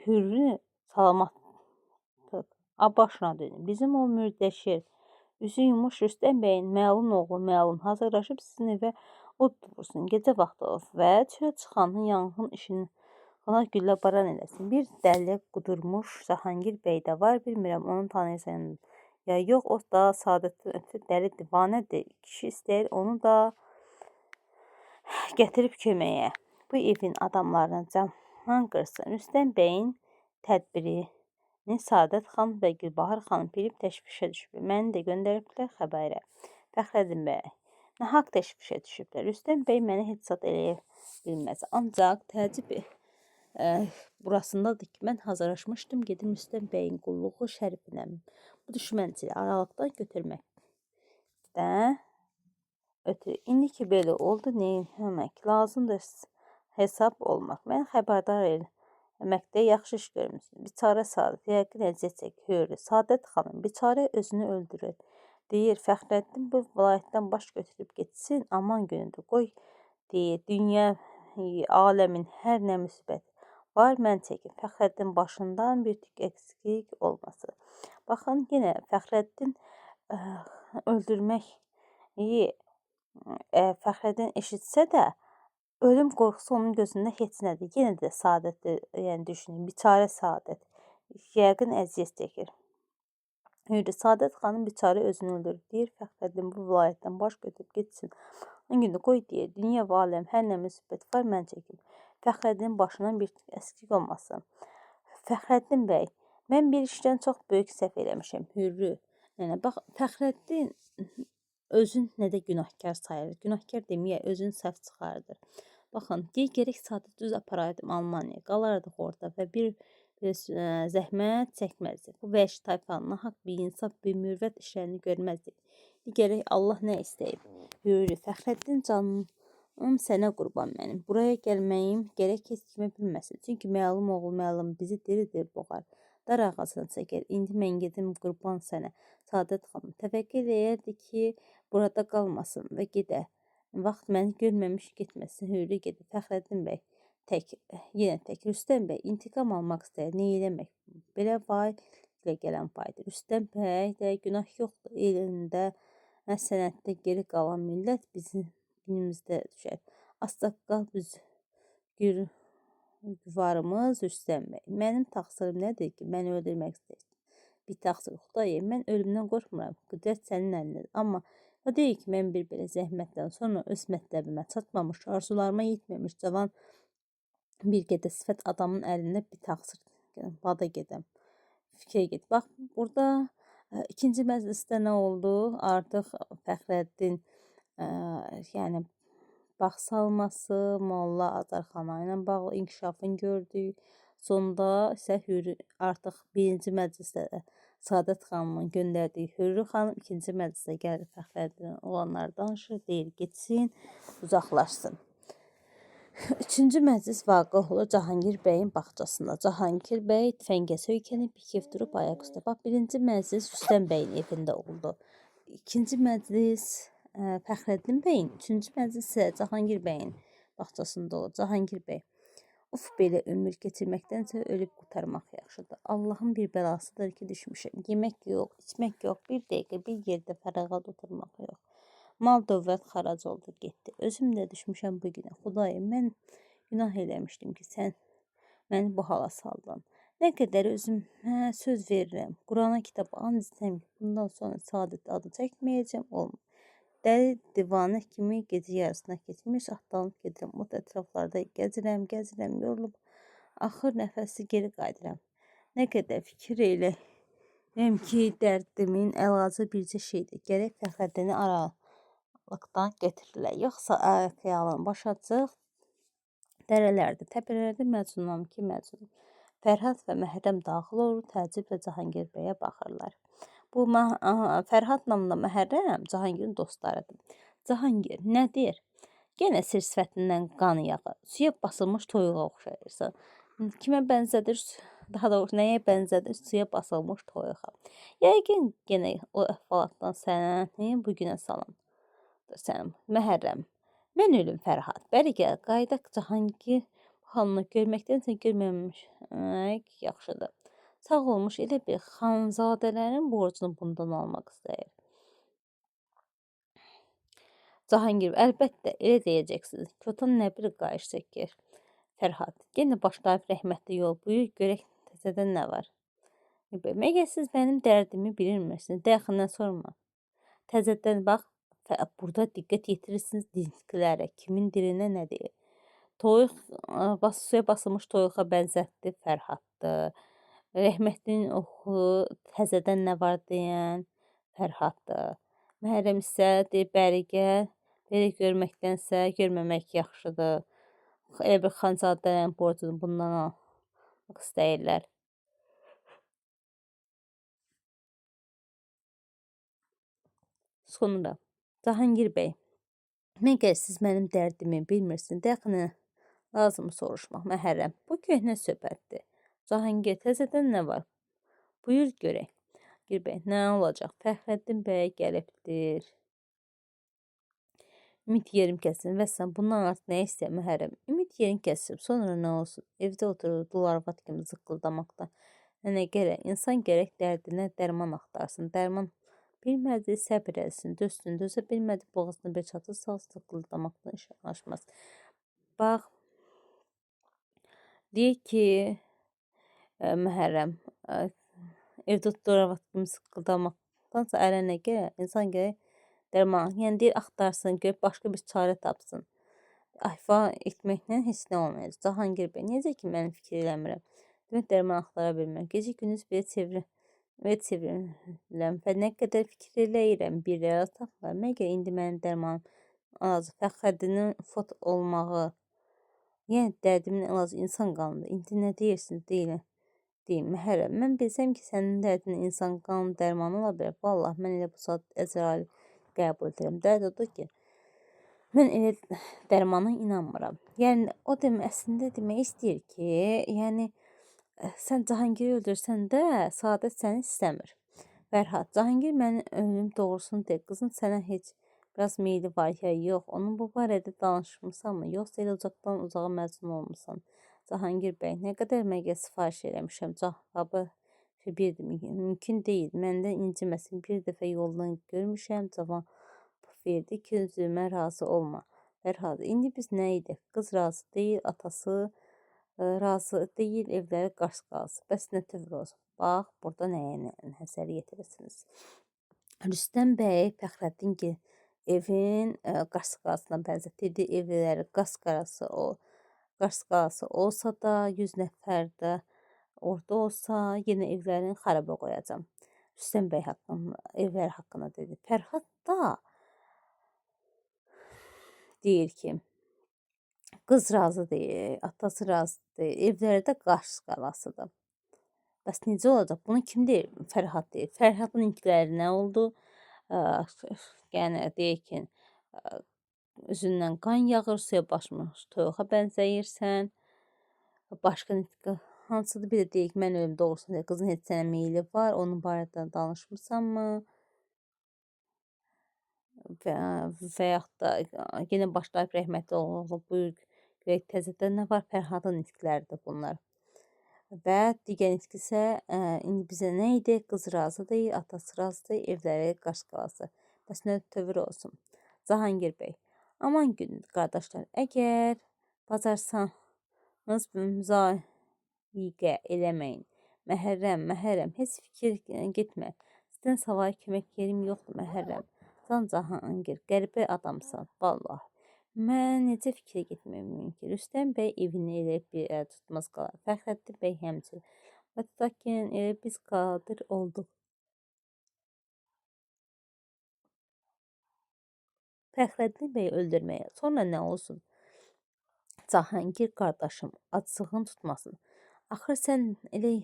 Hürrü salamatdır. Başına dönün. Bizim o mürdəşir, üzü yumuş Rüstəm bəyin məlun oğlu məlun hazırlaşıb sizin evə od vursun. Gecə vaxtı olub və çölə çıxanın yanğın işini ona güllə baran eləsin. Bir dəli qudurmuş Cahangir bəy də var, bilmirəm onu tanıyırsan ya yox, o da Saadətdən ötürü dəli divanədir. Kişi istəyir onu da gətirib köməyə. Bu evin adamlarına can qırsın. Rüstəm bəyin tədbirini Saadət xan və Gülbahar xanım bilib təşvişə düşüblər. Məni də göndəriblər xəbərə. Fəxrəddin bəy, nahaq təşvişə düşüblər. Rüstəm bəy məni heç zat eləyə bilməz. Ancaq təəccüb burasındadır ki, mən hazırlaşmışdım gedim Rüstəm bəyin qulluğu şərifinə bu düşmənçili aralıqdan götürməkdən ötürü. İndi ki belə oldu, neyləmək lazımdır hesab olmaq. Mən xəbərdar eləməkdə yaxşı iş görmüşsün. Biçarə Saadət yəqin əziyyət çəkir. Saadət xanım biçarə özünü öldürür. Deyir, Fəxrəddin bu vilayətdən baş götürüb getsin, aman günüdür. Qoy deyir, dünya aləmin hər nə müsibət var, mən çəkim. Fəxrəddin başından bir tük əksik olmasın. Baxın, yenə Fəxrəddin öldürməyi Fəxrəddin eşitsə də, ölüm qorxusu onun gözündə heç nədir. Yenə də Saadət yəni düşünün, biçarə Saadət. Yəqin əziyyət çəkir. Hürrü, Saadət xanım biçarə özünü öldürür. Deyir, Fəxrəddin bu vilayətdən baş götürüb getsin. Onun günü qoy deyir, dünya və aləm hər nə müsibət var, mən çəkim. Fəxrəddin başından bir əskik olmasın. Fəxrəddin bəy, mən bir işdən çox böyük səhv eləmişəm. Hürrü, nənə, bax, Fəxrəddin özün nədə günahkar sayılır. Günahkar deməyə özün səhv çıxardır. Baxın, deyir, gərək Saadət düz aparaydım Almaniya. Qalardıq orada və bir zəhmət çəkməzdi. Bu vəhşi tayfanın nahaq bir insaf, bir mürvət işlərini görməzdi. Gərək Allah nə istəyib? Hürrü, Fəxrəddin canım sənə qurban mənim. Buraya gəlməyim gərək heç kimə bilməsin. Çünki məlum oğul məlum bizi diri-diri boğar. Dar ağacına çəkər. İndi mən gedim qurban sənə. Saadət xanım təvəqqə eləyərdi ki, burada qalmasın və gedə. Vaxt məni görməmiş getməsin. Hürrü gedir. Fəxrəddin bəy yenə tək. Rüstəm bəy intiqam almaq istəyir. Nə eləmək? Belə vay ilə gələn paydır. Rüstəm bəy də günah yoxdur. Elində, sənətdə geri qalan millət bizim günümüzdə düşər. Assaqqal güvarımız Rüstəm bəy. Mənim təqsirim nədir ki, məni öldürmək istəyirsən? Bir təqsir Xudayım, mən ölümdən qorxmuram. Qüdrət sənin əlindədir. Amma o deyil ki, mən bir belə zəhmətdən sonra öz mətləbimə çatmamış, arzularıma yetməmiş cavan bir qədər sifət adamın əlində bir təqsir vada gedəm. Fikrə get. Bax, burada ikinci məclisdə nə oldu? Artıq Fəxrəddin yəni bağ salması, Molla Azarxana ilə bağlı inkişafını gördük. Sonda isə Hürrü artıq birinci məclisdə Saadət xanımın göndərdiyi Hürrü xanım ikinci məclisdə gəlir Fəxrəddin olanlar danışır, deyir, getsin, uzaqlaşsın. Üçüncü məclis vaqe olur Cahangir bəyin bağçasında. Cahangir bəy tüfəngə söykənib bikif durub ayaq üstə. Bax, birinci məclis Rüstəm bəyin evində oldu. İkinci məclis Fəxrəddin bəyin, üçüncü məclis isə Cahangir bəyin bağçasında olur. Cahangir bəy: "Uf, belə ömür keçirməkdənsə ölüb qurtarmaq yaxşıdır. Allahın bir bəlasıdır ki, düşmüşəm. Yemək yox, içmək yox, bir dəqiqə bir yerdə fərağat oturmaq yox. Mal dövlət xarac oldu, getdi. Özüm də düşmüşəm bu günə. Xudayım, mən günah eləmişdim ki, sən məni bu hala saldın. Nə qədər özüm söz verirəm. Qurana kitab and içsəm ki, bundan sonra Sadət adı çəkməyəcəm, olmur. Dəli divanə kimi gecə yarısına keçmiş atlanıb gedirəm. O ətraflarda gəzirəm, yorulub. Axır nəfəsi geri qayıdıram. Nə qədər fikir eləyəm ki, dərdimin əlacı bircə şeydir. Gərək Fəxrəddini aralıqdan götürürlər. Yoxsa xəyalın başacaq dərələrdə, təpələrdə məcnunam ki, məcnunam. Fərhad və Məhrəm daxil olur, təəccüblə Cahangir bəyə baxırlar. Bu Fərhadla Məhrəm Cahangirin dostlarıdır. Cahangir, nədir? Yenə sir sifətindən qan yağı, suya basılmış toyuğa oxşayırsan. Kimə bənzədir? Daha doğrusu nəyə bənzədir? Suya basılmış toyuğa. Yəqin yenə o əhvalatdan səni bu günə salan. Sən Məhrəm. Mən ölüm Fərhad. Bəri gəl, qaydaq Cahangir halını görməkdənsə görməmək yaxşıdır. Sağ olmuş elə bir xanzadələrin borcunu bundan almaq istəyir. Cahangir, əlbəttə elə deyəcəksiniz. Kotan nə bir qayış çəkir. Fərhad, yenə başlayıb rəhmətli yol buyur, görək təzədən nə var. Məgər siz mənim dərdimi bilmirsiniz, dəxindən sorma. Təzədən bax, burada diqqət yetirirsiniz dinskilərə, kimin dilinə nə deyir. Toyuq, suya basılmış toyuğa bənzətdi Fərhaddır. Rəhmətlinin oxu təzədən nə var deyən Fərhaddır. Məhrəm isə deyir, bəri gəl, belə görməkdənsə görməmək yaxşıdır. Elə bir xanzadələrin borcunu bundan almaq istəyirlər. Sonra Cahangir bəy, məgər siz mənim dərdimi bilmirsiniz, dəxinə lazım soruşmaq. Məhrəm, bu köhnə söhbətdir. Cahangir, təzədən nə var? Buyur görək. Cahangir bəy, nə olacaq? Fəxrəddin bəy gəlibdir. Ümid yerim kəsin. Vəssalam, bundan artıq nə istəyir Məhrəm? Ümid yerim kəsib, sonra nə olsun? Evdə oturur, dul arvad kimi zıqqıldamaqda. Nə gərək? İnsan gərək dərdinə dərman axtarsın. Dərman bilmədi, səbr etsin, dözsün, dözə bilmədi, boğazına bir çatı salsın, zıqqıldamaqdan iş aşmaz. Bax, deyir ki, Məhrəm, evdə oturur arvad kimi zıqqıldamaqdansa ələ nə gərək? İnsan gərək dərman, yəni deyir, axtarsın, görüb başqa bir çarə tapsın. Ayfa etməklə heç nə olmayacaq. Cahangir bəy, necə ki, mən fikir eləmirəm. Demək, dərman axtara bilmirəm. Gecə gündüz belə çevriləm və nə qədər fikir eləyirəm, bir əla tapmıram. Məgər indi mənim dərmanım alacaq. Fəxrəddinin fot olmağı, yəni dərdimin əlacı insan qanıdır. İndi nə deyirsiniz, deyilin. Deyim, Məhrəm, mən bilsəm ki, sənin dərdin insan qanı dərmanı ola bilər. Vallahi, mən elə bu saat Əzrail qəbul edirəm. Dərd odur ki, mən elə dərmana inanmıram. Yəni, o əslində demək istəyir ki, yəni, sən Cahangiri öldürsən də, Sadət səni istəmir. Fərhad, Cahangir mənim ölüm doğrusunu deyir. Qızın sənə heç biraz meyli var ya, yox. Onun bu barədə danışmısan mı? Yoxsa elə uzaqdan uzağa məcnun olmusan? Cahangir bəy, nə qədər məgər sifariş eləmişəm, cavabı mümkün deyil. Məndən inciməsin, bir dəfə yoldan görmüşəm, cavab verdi ki, üzümə razı olma. Fərhad, indi biz nə idik? Qız razı deyil, atası razı deyil, evləri qarşı qalsın. Bəs nə tövr olsun? Bax, burada nəyə nəzər yetirirsiniz? Rüstəm bəy Fəxrəddin evin qarşı-qarşısına bənzətirdi, evləri qarşı-qarşı olsa da, 100 nəfər də orada olsa, yenə evlərini xarabə qoyacam. Rüstəm bəy evləri haqqında dedi. Fərhad da deyir ki, qız razı deyil, atası razı deyil, evləri də qarşı-qarşıdır. Bəs necə olacaq? Bunu kim deyir? Fərhad deyir. Fərhadın ilkləri nə oldu? Yəni deyir ki, üzündən qan yağır, suya başmış toyuğa bənzəyirsən. Başqa nitqə hansıdır? Bir də deyək, mən ölüm doğrusu deyək, qızın heç sənə meyli var, onun barədə danışmısanmı? Və yaxud da yenə başlayıb rəhmətli oğlu, buyur, görək təzədən nə var? Fərhadın nitqləridir bunlar. Və digər nitq isə indi bizə nə idi? Qız razıdır, atası razıdır, evləri qaş qalası. Bəs nə tövür olsun? Cahangir bəy, aman gün qardaşlar, əgər bacarsanız müzayiqə eləməyin. Məhərrəm, heç fikir getmə. Sizdən savayı kömək yerim yoxdur, Məhərrəm. Can Cahangir, qəribə adamsan, vallah. Mən necə fikrə getməyim ki, Rüstəm bəy evini elə bir əl tutmaz qalar. Fəxrəddin bəy həmçinin. Və tutaq ki, elə biz qadir olduq. Fəxrəddin bəy öldürməyə. Sonra nə olsun? Cahangir qardaşım, acığın tutmasın. Axır sən elə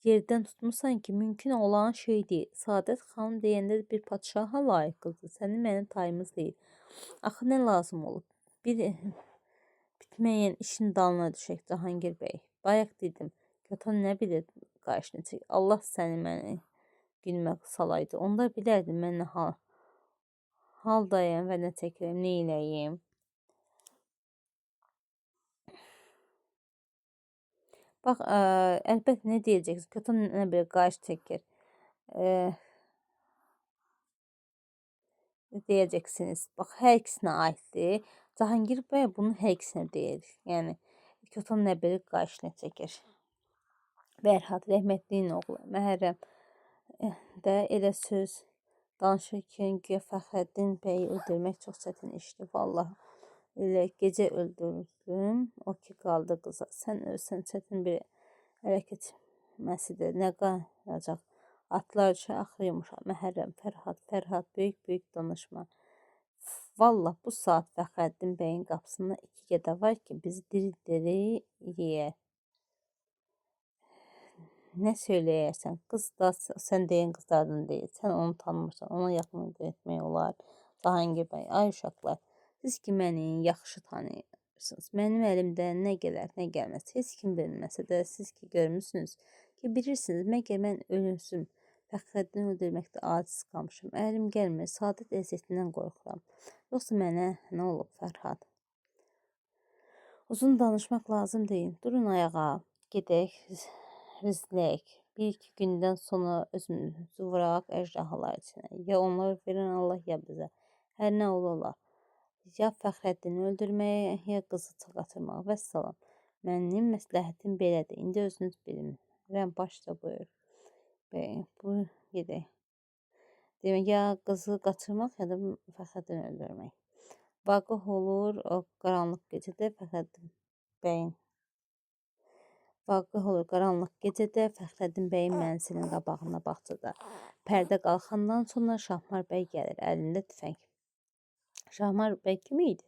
yerdən tutmusan ki, mümkün olan şey deyil. Saadət xanım deyəndə bir padşaha layiq qızdır. Sənin mənim tayımız deyil. Axı nə lazım olub? Bir bitməyən işin dalına düşək Cahangir bəy. Bayaq dedim, Kötan nə bilir qarşını çək. Allah səni məni günümə salaydı. Onda bilərdim mən nə haldayım və nə çəkirəm, nə eləyim. Bax, əlbəttə nə deyəcəksiniz? Kötan nə bilir qarşı çəkir. Deyəcəksiniz. Bax, hər ikisinə aiddir. Cahangir bəy bunu hər ikisinə deyir. Yəni, Kötan nə bilir qarşını çəkir. Bərhad, rəhmətliyin oğlu, Məhərrəm də elə söz danışır ki, güya Fəxrəddin bəyi öldürmək çox çətin işdir. Vallahi, elə gecə öldürdüm, o ki qaldı qıza. Sən ölsən çətin bir hərəkət məsidir. Nə qalacaq? Atlar düşə axır yumuşaq. Məhərrəm, Fərhad, böyük danışma. Vallahi bu saat Fəxrəddin bəyin qapısında 2 gədə var ki, bizi diri yeyə. Nə söyləyərsən? Qız da sən deyən qızlardan deyil. Sən onu tanımırsan, ona yaxınlıq etmək olar. Cahangir bəy, ay uşaqlar, siz ki məni yaxşı tanıyırsınız. Mənim əlimdən nə gələr, nə gəlməz. Heç kim bilməsə də siz ki görmüsünüz ki, bilirsiniz, məgər mən ölümsüm. Fəxrəddini öldürməkdə aciz qalmışım. Əlim gəlmir, Saadət əziyyətindən qorxuram. Yoxsa mənə nə olub, Fərhad? Uzun danışmaq lazım deyil. Durun ayağa, gedək, rizləyək. 1-2 gündən sonra özümüzü vuraq əjdahalar içinə. Ya onları verən Allah, ya bizə. Hər nə olar. Ya Fəxrəddini öldürməyə, ya qızı qaçırmağa. Vəssalam. Mənim məsləhətim belədir. İndi özünüz bilin. Rəm başda buyur. Buyur, gedək. Demək, ya qızı qaçırmaq, ya da Fəxrəddini öldürmək. Vaqif olur o qaranlıq gecədə Fəxrəddin bəyin mənzilinin qabağına bağçada. Pərdə qalxandan sonra Şahmar bəy gəlir, əlində tüfəng. Şahmar bəy kim idi?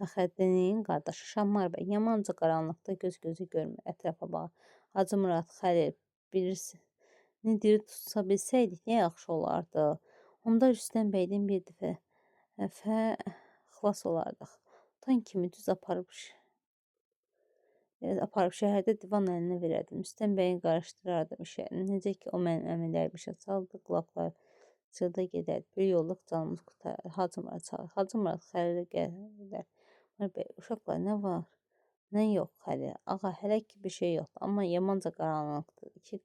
Fəxrəddinin qardaşı Şahmar bəy. Yamanca qaranlıqda gözü görmür, ətrafa baxır. Hacı Murad, Xəlil, bilirsin, diri tutsa bilsəydik, nə yaxşı olardı. Onda Rüstəm bəydən bir dəfə xilas olardıq. Tan kimi düz aparıb şəhərdə divan əlinə verərdim. Rüstəm bəyin qarışdırardım işlərini. Necə ki, o mənim əmirlərimi işə saldı, qulaqlar çılda gedərdi. Bir yolluq canımız qurtarır. Hacı Murad çağır. Hacı Murad Xəlilə gəlirlər. Uşaqlar, nə var? Nə yox, Xəlil? Ağa, hələ ki bir şey yoxdur. Amma yamanca qaranlıqdır. 2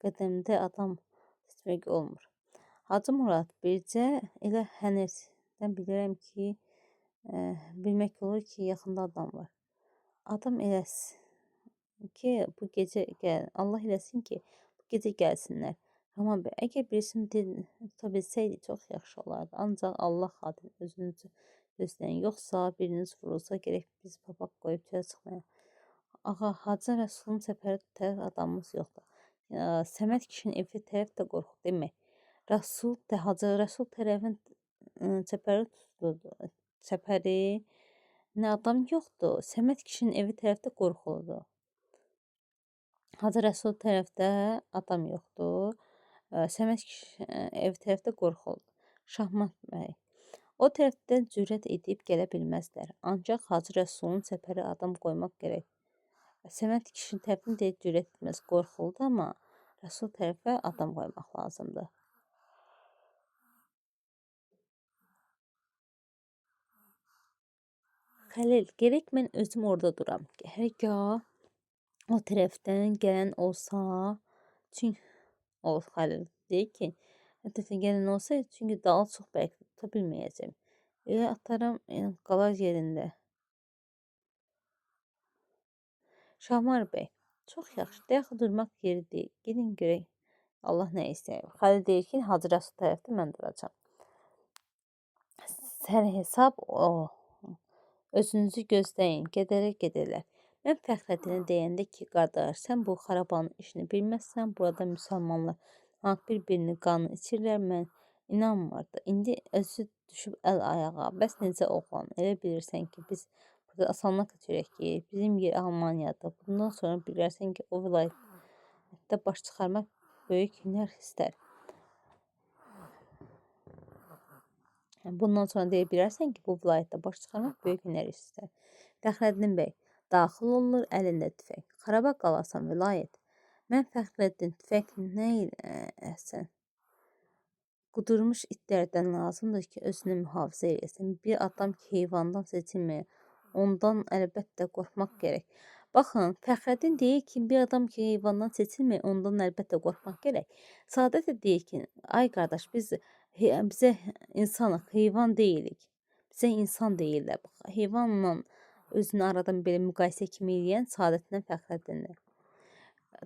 qədəmdə adam seçmək olmur. Hacı Murad, bircə elə hənirdən bilirəm ki, bilmək olur ki, yaxında adam var. Adam eləsin ki, bu gecə Allah eləsin ki, bu gecə gəlsinlər. Rahman bəy, əgər birisini tuta bilsəydi, çox yaxşı olardı. Ancaq Allah xatirinə özünüzü gözləyin. Yoxsa biriniz vurulsa, gərək biz papaq qoyub çölə çıxmayaq. Ağa, Hacı Rəsulun səfəri tərəf adamımız yoxdur. Səməd kişinin evi tərəf də qorxub demək. Hacı Rəsul tərəfin çəpəri nə adam yoxdur. Səməd kişinin evi tərəfdə qorxuludur. Hacı Rəsul tərəfdə adam yoxdur. Səməd kişinin evi tərəfdə qorxuludur. Şahmat bəy, O tərəfdən cürət edib gələ bilməzlər. Ancaq Hacı Rəsulun səpəri adam qoymaq gərək. Səməd kişinin tərəfini deyir, cürət etməz, qorxuldu, amma Rəsul tərəfə adam qoymaq lazımdır. Xəlil, gerek mən özüm orada duram. Hərgah o tərəfdən gələn olsa, çünki o Xəlil deyir ki, o tərəfdən gələn olsa, çünki dalı çox bərk tuta bilməyəcəm. Elə ataram, qalar yerində. Şahmar bəy, çox yaxşı, dayaxı durmaq yeri deyil. Gedin görək, Allah nə istəyir. Xəlil deyir ki, Hacı Rəsul tərəfdə mən duracam. Sər hesab o. Özünüzü gözləyin, gedərlər. Mən Fəxrəddinə deyəndə ki, qardaş, sən bu xarabanın işini bilməzsən, burada müsəlmanlar bir-birinin qanını içirlər, mən inanmırdı. İndi özü düşüb əl ayağa, bəs necə oğlan, elə bilirsən ki, biz burada asanlıqla çörək yeyirik, bizim yer Almaniyadır. Bundan sonra bilərsən ki, o vilayətdə baş çıxarmaq böyük hünər istər. Bundan sonra deyə bilərsən ki, bu vilayətdə baş çıxarmaq böyük hünər istər. Fəxrəddin bəy daxil olur, əlində tüfək. Xaraba qalasan vilayət. Mən Fəxrəddin tüfək nə eləsən? Qudurmuş itlərdən lazımdır ki, özünü mühafizə eləsin. Bir adam ki, heyvandan seçilməyir, ondan əlbəttə qorxmaq gərək. Baxın, Fəxrəddin deyir ki, bir adam ki, heyvandan seçilməyir, ondan əlbəttə qorxmaq gərək. Sadət də deyir ki, ay qardaş, bizə insanıq, heyvan deyilik. Bizə insan deyirlər. Heyvanla özünü aradan belə müqayisə kimi eləyən Sadətlə Fəxrəddindir.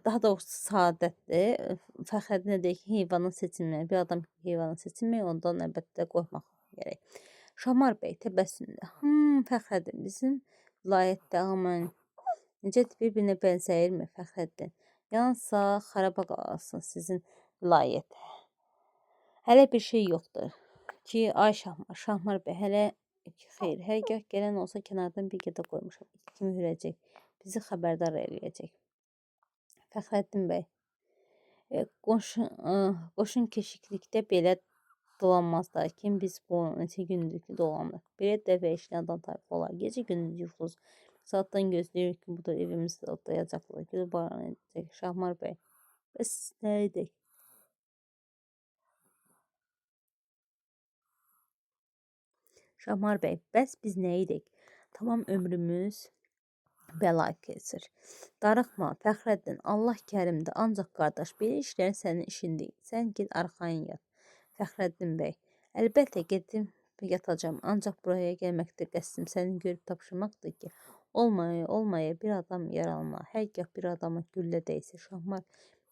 Daha doğrusu Sadətdir. Fəxrəddinə deyir ki, heyvanın seçilməyi, bir adam heyvanın seçilməyi, ondan əlbəttə qorxmaq gərək. Şamar bəy təbəssümlə. Fəxrəddin, bizim vilayətdə aman necə bir-birinə bənzəyirmi Fəxrəddin? Yansa xaraba qalasın sizin vilayət. Hələ bir şey yoxdur ki, ay Şahmar bəy, hələ xeyr, hərgah gələn olsa kənardan bir qədə qoymuşam. İki kimi hürəcək, bizi xəbərdar eləyəcək. Fəxrəddin bəy, qoşun keşiklikdə belə dolanmazlar. Kim biz bu neçə gündür ki dolanır. Belə dəvə işləyən adam tayfa olar. Gecə gündüz yuxusuz. Saatdan gözləyir ki, bu da evimizdə dayacaqlar. Gözü baran edəcək. Şahmar bəy, bəs nə edək? Şahmar bəy, bəs biz nə edək? Tamam ömrümüz bəla keçir. Darıxma, Fəxrəddin, Allah kərimdir. Ancaq qardaş, belə işlərin sənin işin deyil. Sən ged arxayın yat. Fəxrəddin bəy, əlbəttə gedim yatacam. Ancaq buraya gəlməkdə qəsdim səni görüb tapşırmaqdır ki, olmaya bir adam yaralma. Hərgah bir adama güllə dəysə, Şahmar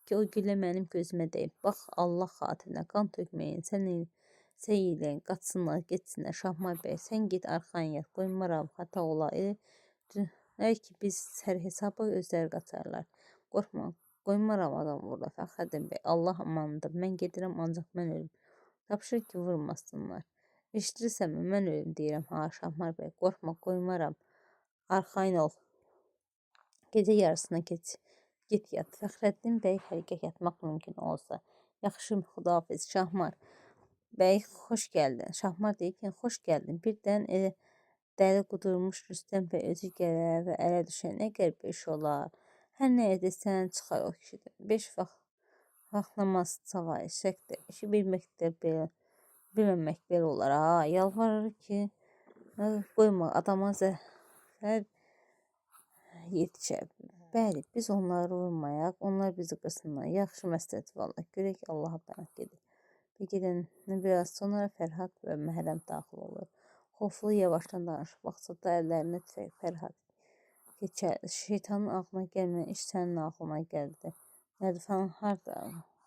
ki, o güllə mənim gözümə deyib. Bax, Allah xatirinə qan tökməyin, Səyiləyin, qaçsınlar, getsinlər. Şahmar bəy, sən git arxayın yat, qoymaram, xata ola. Elə ki, biz sər hesaba özləri qaçarlar. Qorxma, qoymaram adam burada. Fəxrəddin bəy, Allah amandır, mən gedirəm, ancaq mən ölüm. Tapşır ki, vurmasınlar. Eşitirsənmi, mən ölüm deyirəm. Ha, Şahmar bəy, qorxma, qoymaram. Arxayın ol. Gecə yarısına get yat. Fəxrəddin bəy hərgah yatmaq mümkün olsa. Yaxşı, xudahafiz, Şahmar. Bəy, xoş gəldin. Şahmar deyir ki, xoş gəldin. Birdən dəli qudurmuş Rüstəm bəy özü gələr və ələ düşər. Nə qəribə iş olar. Hər nə edirsən, çıxar o kişidir. 5 vaxt namaz savayı şəkdir. İşi bilməmək belə olar. Yalvarır ki, qoyma adama zəhər yetişər. Bəli, biz onları vurmayaq, onlar bizi qırsınlar. Yaxşı məsləhət vallah. Görək Allaha pənah gedir. Bir gedəndən biraz sonra Fərhad və Məhrəm daxil olur. Xoflu yavaşdan danışıb, baxsada əllərinə tüfək Fərhad keçər. Şeytanın ağlına gəlməyən iş sənin ağlına gəldi. Nədifəni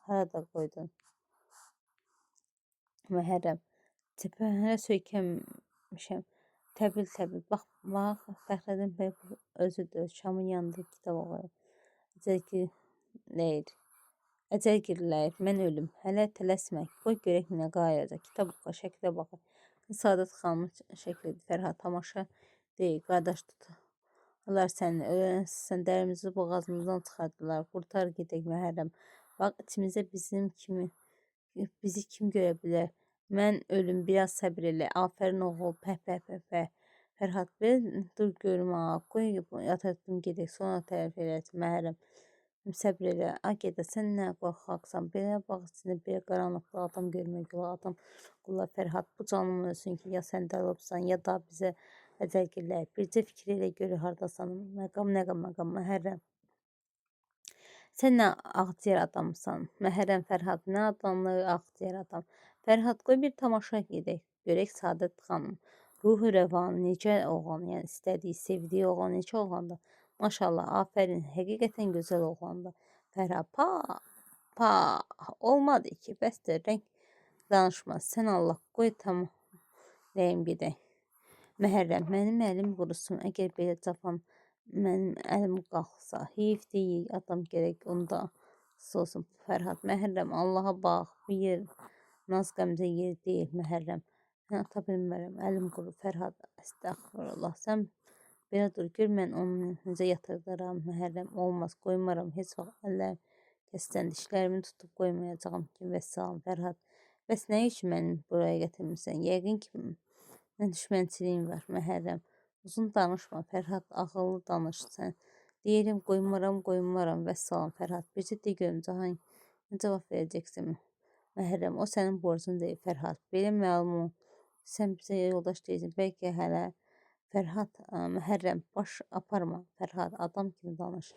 harada qoydun? Məhrəm, təpələrə söykənmişəm. Təbil. Bax, Fəxrəddin bəy özüdür. Şamın yanında kitab oxuyur. Əcəl girirlər, mən ölüm. Hələ tələsmək, qoy görək nə qayıracaq. Kitab oxu, şəklə baxır. Sadət xanımın şəklidir. Fərhad tamaşa deyil, qardaş tutarlar səni. Öyrənsən, dərimizi boğazımızdan çıxardılar. Qurtar gedək Məhrəm. Bax, içimizdə bizi kim görə bilər? Mən ölüm, biraz səbir elə. Afərin oğul, pəh pəh pəh pəh. Fərhad ver, dur görüm ha. Qoy yatırdım gedək, sonra tərəf eləsin Məhərrəm. Səbr elə. A gedə sən nə qorxaqsan? Belə bağ içində belə qaranlıqda adam görmək olar. Adam qullar Fərhad bu canım ölsün ki, ya sən dəli olubsan, ya da bizə əcəl gələk. Bircə fikir elə gör hardasan. Məqam nə məqam Məhərrəm. Sən nə ağciyər adamsan. Məhərrəm Fərhad nə adamlı ağciyər adam. Fərhad qoy bir tamaşa edək. Görək Saadət xanım. Ruhu rəvanı necə oğlan, yəni istədiyi, sevdiyi oğlan necə oğlandır. Maşallah, afərin, həqiqətən gözəl oğlandır. Fərhad, pa, olmadı ki, bəsdir, rəng danışmaz. Sən Allah, qoy tam rəyim gedək. Məhərrəm, mənim əlim qurusun, əgər belə cavan mənim əlim qalxsa, heyif deyil, adam gərək onda olsun. Fərhad, Məhərrəm, Allaha bax, bu yer naz qəmzə yer deyil, Məhərrəm. Mən ata bilmərəm, əlim quru. Fərhad, əstəğfurullah, sən belə dur, gör mən onu necə yatırdaram, Məhərrəm, olmaz, qoymaram, heç vaxt əllərim kəssən, dişlərimi tutub qoymayacağım ki, vəssalam, Fərhad. Bəs nə üçün məni buraya gətirmirsən? Yəqin ki, nə düşmənçiliyin var, Məhərrəm. Uzun danışma, Fərhad, ağıllı danış sən. Deyirəm, qoymaram, vəssalam, Fərhad. Bircə de görüm, Cahan, nə cavab verəcəksən? Məhərrəm, o sənin borcun deyil, Fərhad. Belə məlum ol, sən bizə yoldaş deyilsin, bəlkə hələ. Fərhad, Məhərrəm, baş aparma, Fərhad, adam kimi danış.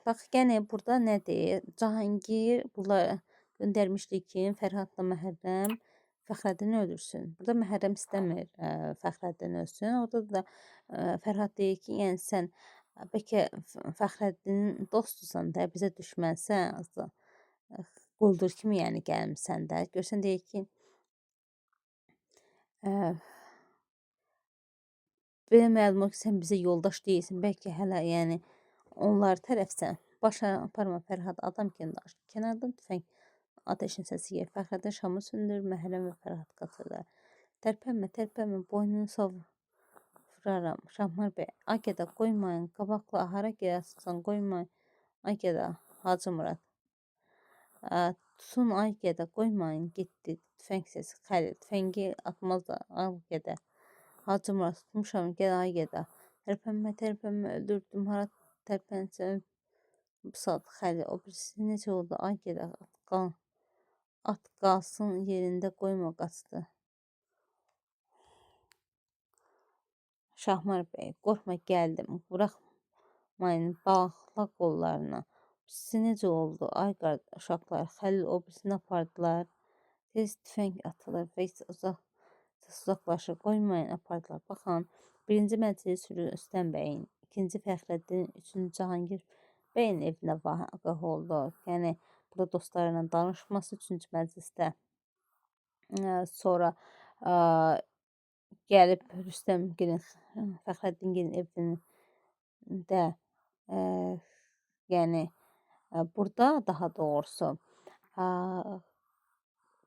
Bax, yəni burada nə deyir? Cahangir bunlar göndərmişdi ki, Fərhadla Məhərrəm Fəxrəddini öldürsün. Burada Məhərrəm istəmir Fəxrəddin ölsün. Orada da Fərhad deyir ki, yəni sən bəlkə Fəxrəddinin dostursan da, bizə düşmənsən, quldur kimi yəni gəlmisən də. Görsən deyir ki, belə məlum ki, sən bizə yoldaş deyilsin, bəlkə hələ yəni onlar tərəfsən. Başa aparma Fərhad, adam kimi danış. Kənardan tüfəng ateşin səsi gəlir. Fəxrəddin şamı söndürür, Məhərrəm və Fərhad qaçırlar. Tərpənmə, boynunu vuraram. Şahmar bəy, Agədə qoymayın, qabaqla hara gedəsən qoymayın. Agədə, Hacı Murad. Tutun Agədə, qoymayın, getdi. Tüfəng səsi, Xəlil, tüfəngi atmaz da, Agədə. Hacı Murad, tutmuşam, gəl Agədə. Tərpənmə, öldürdüm, hara tərpənsən. Bu saat Xəlil, o birisi necə oldu? Agədə, at qalsın yerində, qoyma qaçdı. Şahmar bəy, qorxma, gəldim, buraxmayın, bağla qollarına. Birisi necə oldu? Ay uşaqlar, Xəlil o birisini apardılar. Tez tüfəng atılır və uzaqlaşır, qoymayın, apardılar. Baxın, birinci məclis Rüstəm bəyin, ikinci Fəxrəddin, üçüncü Cahangir bəyin evinə vaqe oldu. Yəni, burada dostlarla danışması üçüncü məclisdə. Sonra gəlib Rüstəmgilin, Fəxrəddingilin evində, yəni burada daha doğrusu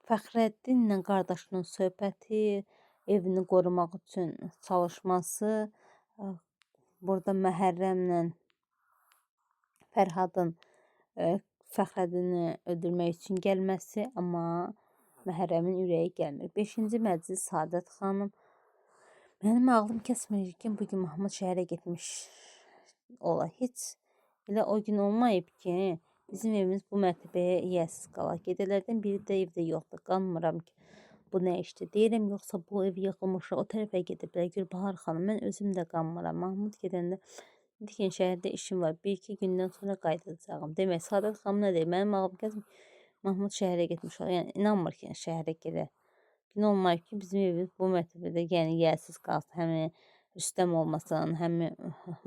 Fəxrəddinlə qardaşının söhbəti, evini qorumaq üçün çalışması, burada Məhərrəmlə Fərhadın Fəxrəddini öldürmək üçün gəlməsi, amma Məhərrəmin ürəyi gəlmir. 5-ci məclis Saadət xanım. Mənim ağlım kəsmir ki, bugün Mahmud şəhərə getmiş ola. Heç elə o gün olmayıb ki, bizim evimiz bu mərtəbəyə yiyəsiz qala. Gedələrdən biri də evdə yoxdur. Qanmıram ki, bu nə işdir. Deyirəm, yoxsa bu ev yıxılmışı o tərəfə gediblər. Gül Bahar xanım, mən özüm də qanmıram. Mahmud gedəndə dedi ki, şəhərdə işim var. 1-2 gündən sonra qayıdacağım. Demək, Saadət xanım nə deyir? Mənim ağlım kəsmir. Mahmud şəhərə getmiş olar. Yəni, inanmır ki, şəhərə gedə. Gün olmayıb ki, bizim evimiz bu mərtəbədə yəni yiyəsiz qalsın. Həm Rüstəm olmasın, həm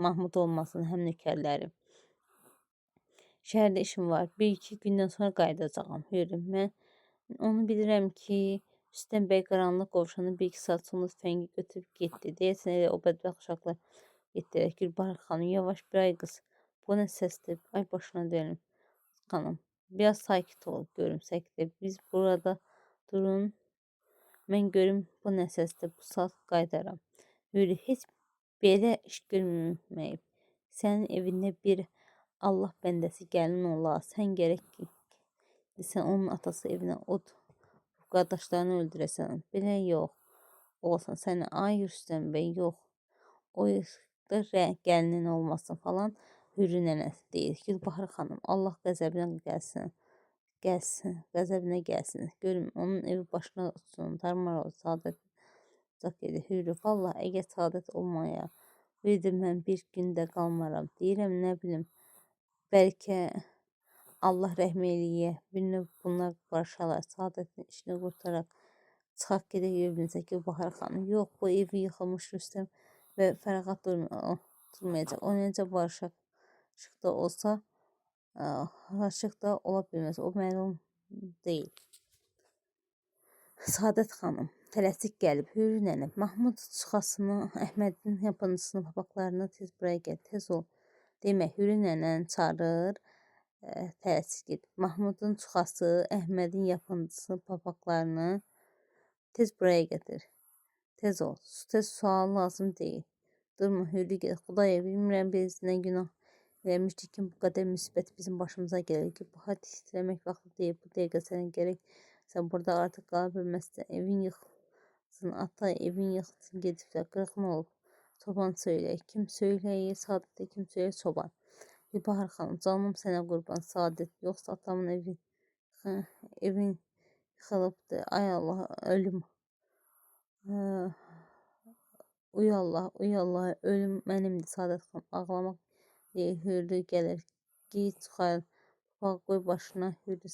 Mahmud olmasın, həm nökərləri. Şəhərdə işim var. 1-2 gündən sonra qayıdacağam. Yürüm, mən onu bilirəm ki, Rüstəm bəy qaranlıq qovşanı 1-2 saat sonra tüfəngi götürüb getdi. Deyəsən elə o bədbəxt uşaqlar getdilər. Gülbahar xanım, yavaş bir ay qız. Bu nə səsdir? Ay başına dönüm. Xanım, biraz sakit ol, görüm sakit. Biz burada durun. Mən görüm bu nə səsdir. Bu saat qaydaram. Yürü, heç belə iş görməyib. Sənin evində bir Allah bəndəsi gəlin ola. Sən gərək ki, sən onun atası evinə od qardaşlarını öldürəsən. Belə yox. Olsun səni ay Rüstəm bəy yox. O da gəlinin olmasın falan. Hürri nənə deyir. Gülbahar xanım Allah qəzəbinə gəlsin. Gəlsin, qəzəbinə gəlsin. Görüm onun evi başına tutsun. Darmar olsun. Saadət Zak dedi. Hürri vallahi əgər Saadət olmaya verdim mən bir gündə qalmaram. Deyirəm nə bilim. Bəlkə Allah rəhm eləyə. Bir növ bunlar barışarlar. Saadətin işini qurtaraq. Çıxaq gedək evinizə Gülbahar xanım. Yox bu evi yıxılmış Rüstəm və Fərağat durmayacaq. O necə barışıq da olsa barışıq da ola bilməz. O məlum deyil. Saadət xanım tələsik gəlib. Hürri nənə Mahmud çıxasını, Əhmədin yapıncısını, papaqlarını tez buraya gəl. Tez ol. Demək Hürri nənəni çağırır. Tələsik gedib. Mahmudun çıxası, Əhmədin yapıncısı, papaqlarını tez buraya gətir. Tez ol. Tez sual lazım deyil. Durma Hürri gəl. Xudaya bilmirəm biz nə günah eləmişdik ki, bu qədər müsibət bizim başımıza gəlir ki, bu had titrəmək vaxtı deyil. Bu dəqiqə sənə gərək sən burada artıq qala bilməzsən. Evin yıxılsın, ata evin yıxılsın gedibsə, qırğın olub. Çoban söyləyir. Kim söyləyir? Saadətə kim söyləyir? Çoban. Gülbahar xanım canım sənə qurban Saadət. Yoxsa atamın evin yıxılıbdır. Ay Allah ölüm. Uy Allah, uy Allah, ölüm mənimdir Saadət xanım. Ağlamaq deyil, Hürri gəlir. Giy çıxar, papaq qoy başına Hürri.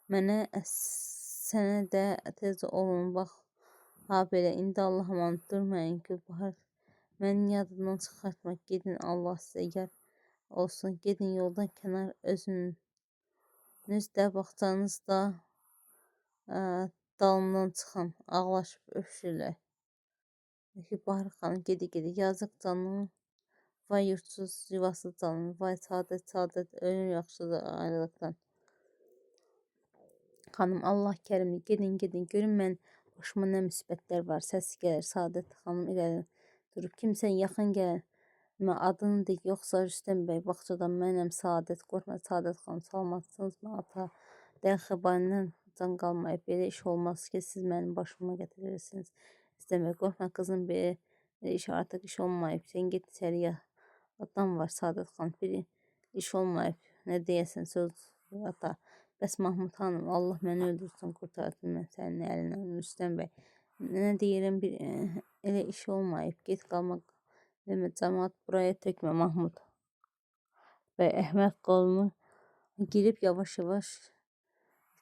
Mənə sənə də tez olun, bax. Ha belə, indi Allah aman durmayın Gülbahar. Mənim yadımdan çıxartma, gedin Allah sizə yar olsun. Gedin yoldan kənar özünüz də bağçanızda dalımdan çıxan, ağlaşıb öpüşürlər. Gülbahar xanım gedi yazıq canım. Vay yurtsuz yuvasız canım. Vay Saadət ölür yaxşıdır ayrılıqdan. Xanım Allah kərimdir. Gedin. Görün mən başıma nə müsibətlər var. Səs gəlir. Saadət xanım irəli durub. Kimsən yaxın gəl. Adını de. Yoxsa Rüstəm bəy bağçadan mənəm Saadət. Qorxma Saadət xanım salmatsınızmı ata? Xəbərindən can qalmayıb. Belə iş olmaz ki siz mənim başıma gətirirsiniz. Rüstəm bəy qorxma qızım belə iş artıq iş olmayıb. Sən get içəriyə. Adam var Saadət xanım. Bir iş olmayıb. Nə deyəsən söz ata. Bəs Mahmud xanım Allah məni öldürsün qurtarsın mən sənin əlindən Rüstəm bəy. Nə deyirəm bir elə iş olmayıb. Get qalmaq demə cəmaat buraya tökmə Mahmud. Və Əhməd qolunu girib yavaş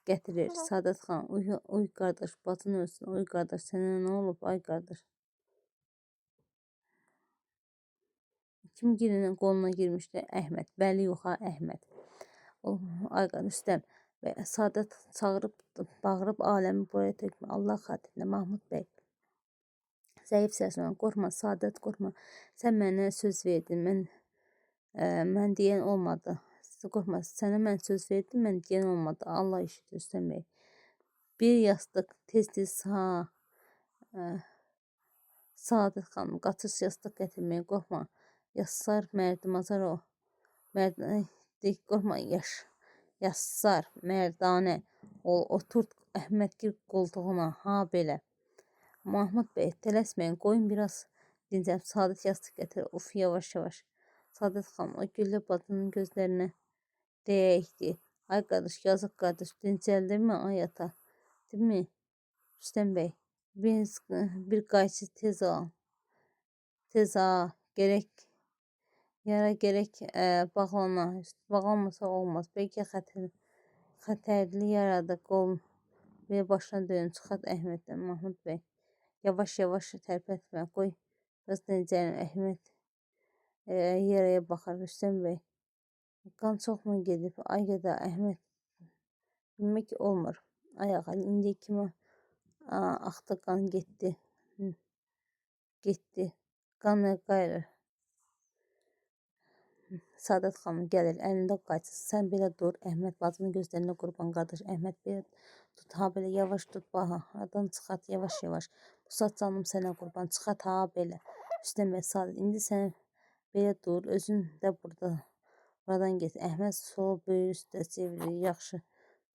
gətirir. Saadət xanım uy qardaş bacın ölsün. Uy qardaş sənə nə olub ay qardaş. Kim girinin qoluna girmişdi? Əhməd. Bəli yox ha Əhməd. Ay Rüstəm. Və Saadət çağırıb, bağırıb aləmi buraya tökmə. Allah xatirinə Mahmud bəy. Zəif səslə qorxma Saadət qorxma. Sən mənə söz verdin. Mən deyən olmadı. Qorxma sənə mən söz verdim. Mən deyən olmadı. Allah işidir Rüstəm bəy. Bir yastıq tez Saadət xanım qaçış yastıq gətirməyə qorxma. Yassar mərdimazar o. Qorxma Yassar, mərdanə ol, oturt Əhmədgil qoltuğuna, ha belə. Mahmud bəy, tələsməyin, qoyun biraz dincəm. Saadət yastıq gətir, uf, yavaş. Saadət xanım, o güllə bacının gözlərinə dəyəkdi. Ay qardaş, yazıq qardaş, dincəldimi ay ata? Deyilmi? Rüstəm bəy, bir qayçı tez al. Yara gərək bağlanmasa olmaz. Bəlkə xətərli yaradır qolun. Bir başına dönün, çıxart Əhməddən Mahmud bəy. Yavaş tərpətmə, qoy. Qız dincəlin, Əhməd yaraya baxar Rüstəm bəy. Qan çox mu gedib? Ay gədə Əhməd. Bilmək olmur. Ayağa, indi kimi axdı qan getdi. Qan qayrır. Saadət xanım gəlir, əlində qayçısı. Sən belə dur, Əhməd bacının gözlərində qurban qardaş. Əhməd belə tut, ha belə yavaş tut, baha. Aradan çıxart, yavaş. Bu saat canım sənə qurban, çıxart, ha belə. Rüstəm bəy, Saadət, indi sən belə dur, özün də buradan get. Əhməd sol böyrü üstə çevirir, yaxşı.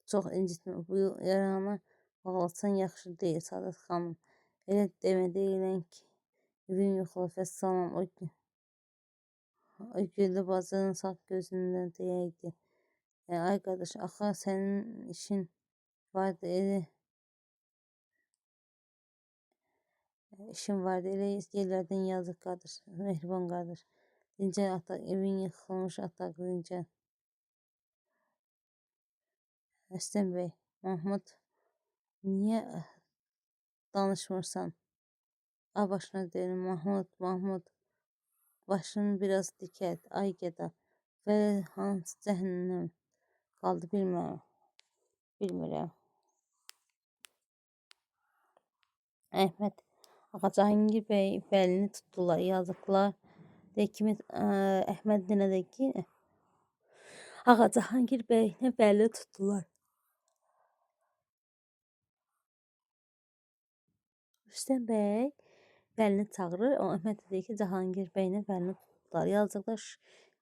Çox incitmə, bu yaranı bağlasan yaxşı deyil Saadət xanım. Elə demə deyilən ki, evin yoxla vəssalam o güllü bacının sağ gözündən deyəydi. Ay qardaş, axı sənin işin vardı, elə yerlərdən yazıq qardaş, mehriban qardaş. Dincəl ata, evin yıxılmış ata, dincəl. Rüstəm bəy, Mahmud, niyə danışmırsan? Ay başına deyim, Mahmud, başını biraz dikət, ay gəda. Və hansı cəhənnəm qaldı bilmirəm. Əhməd, Ağa Cahangir bəy bəlini tutdular, yazıqlar. Kimi Əhməd yenə də ki, Ağa Cahangir bəy nə bəlini tutdular. Rüstəm bəy bəlini çağırır, o Əhməd deyir ki, Cahangir bəylə bəlini tutdular. Yazıqlar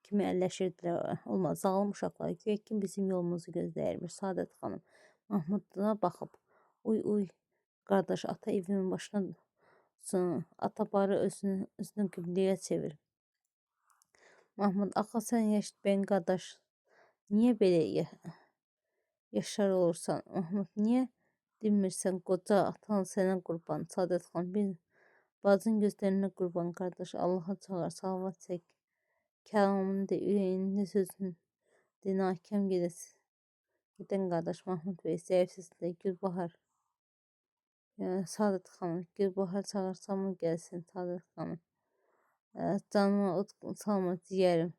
kimi əlləşirdilər. Olmaz, zalım uşaqlar. Güya kim bizim yolumuzu gözləyirmiş. Saadət xanım Mahmuduna baxıb. Uy, qardaş, ata evimin başına dursun. Ata barı özünü qibləyə çevir. Mahmud, axı sən Yaşət bəyin qardaş, niyə belə yaşar olursan? Mahmud, niyə demirsən qoca atan sənə qurban? Saadət xanım, bir bacın gözlərinə qurban qardaş, Allaha çağır, salavat çək. Kəlamını de, ürəyini de, sözünü de, nakəm gedən qardaş Mahmud bəy, zəifsizdə Gülbahar. Saadət xanım, Gülbahar çağırsamı gəlsin, Saadət xanım. Canıma od salma, ciyərim.